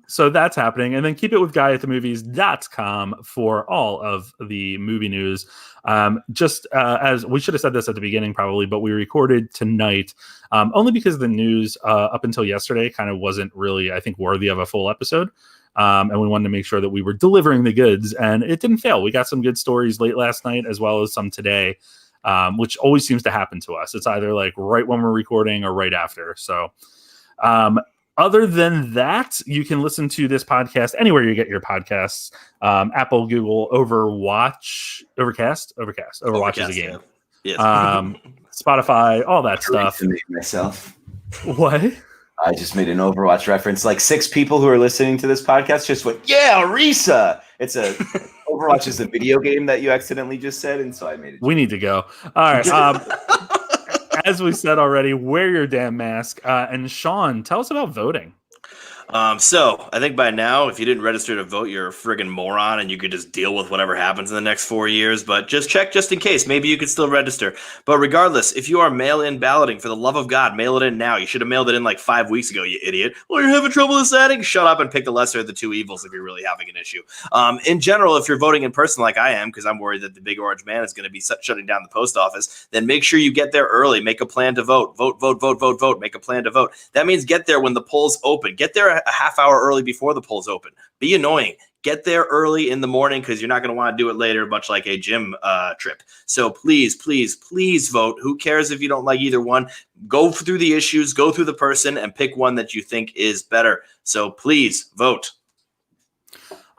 so that's happening. And then keep it with guyatthemovies.com for all of the movie news. As we should have said this at the beginning probably, but we recorded tonight only because the news up until yesterday kind of wasn't really, I think, worthy of a full episode. And we wanted to make sure that we were delivering the goods, and it didn't fail. We got some good stories late last night as well as some today, which always seems to happen to us. It's either like right when we're recording or right after. So other than that, you can listen to this podcast anywhere you get your podcasts. Apple, Google, Overcast is a game.
Yeah.
Yes. Spotify, all that stuff.
Myself.
What?
I just made an Overwatch reference. Like 6 people who are listening to this podcast just went, "Yeah, Orisa!" Overwatch is a video game that you accidentally just said, and so I made it.
We need to go. All right. As we said already, wear your damn mask. And Sean, tell us about voting.
So I think by now, if you didn't register to vote, you're a friggin' moron and you could just deal with whatever happens in the next 4 years. But just check just in case. Maybe you could still register. But regardless, if you are mail-in balloting, for the love of God, mail it in now. You should have mailed it in like 5 weeks ago, you idiot. Well, you're having trouble deciding? Shut up and pick the lesser of the two evils if you're really having an issue. In general, if you're voting in person like I am, because I'm worried that the big orange man is going to be shutting down the post office, then make sure you get there early. Make a plan to vote. Vote. Make a plan to vote. That means get there when the polls open. Get there a half hour early before the polls open. Be annoying. get there early in the morning because you're not going to want to do it later, much like a gym trip. So please vote. Who cares if you don't like either one? Go through the issues, go through the person, and pick one that you think is better. So please vote.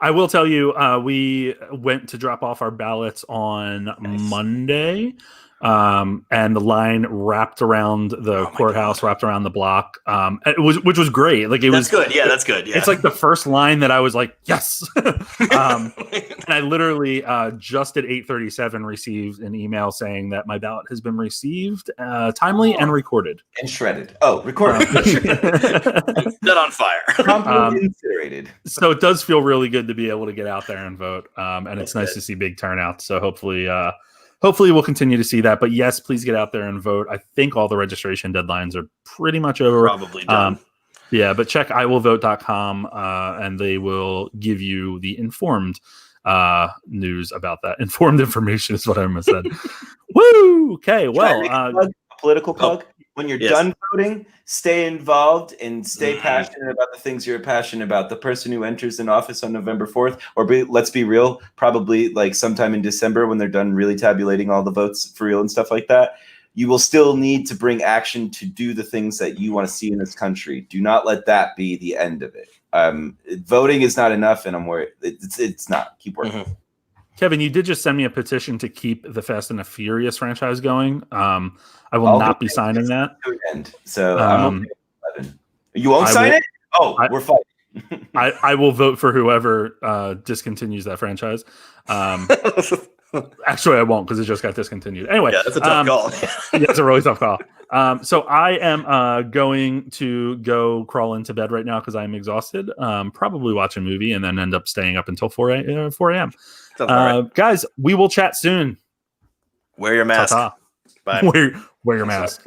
I will tell you, we went to drop off our ballots on Monday, and the line wrapped around the courthouse, wrapped around the block, which was great. Like
That's good. Yeah, that's good. Yeah.
It's like the first line that I was like, yes. And I literally just at 8:37 received an email saying that my ballot has been received, timely and recorded.
And shredded. Oh, recorded.
Set on fire.
Promptly incinerated.
So it does feel really good to be able to get out there and vote. And it's nice to see big turnouts. So hopefully we'll continue to see that. But yes, please get out there and vote. I think all the registration deadlines are pretty much over.
Probably done.
Yeah, but check iwillvote.com and they will give you the informed news about that. Informed information is what I almost said. Woo! Okay, well.
Political plug. When you're done voting, stay involved and stay passionate about the things you're passionate about. The person who enters in office on November 4th, or let's be real, probably like sometime in December when they're done really tabulating all the votes for real and stuff like that, you will still need to bring action to do the things that you want to see in this country. Do not let that be the end of it. Voting is not enough, and I'm worried. It's not. Keep working.
Mm-hmm.
Kevin, you did just send me a petition to keep the Fast and the Furious franchise going. I will not be signing that.
So I'm okay with 11. You won't sign it? Oh, we're fighting.
I will vote for whoever discontinues that franchise. Actually, I won't because it just got discontinued. Anyway,
yeah, that's a tough call.
Yeah, it's a really tough call. So I am going to go crawl into bed right now because I'm exhausted. Probably watch a movie and then end up staying up until 4 a.m.
Right.
Guys, we will chat soon.
Wear your mask.
Ta-ta.
Bye.
Wear your mask.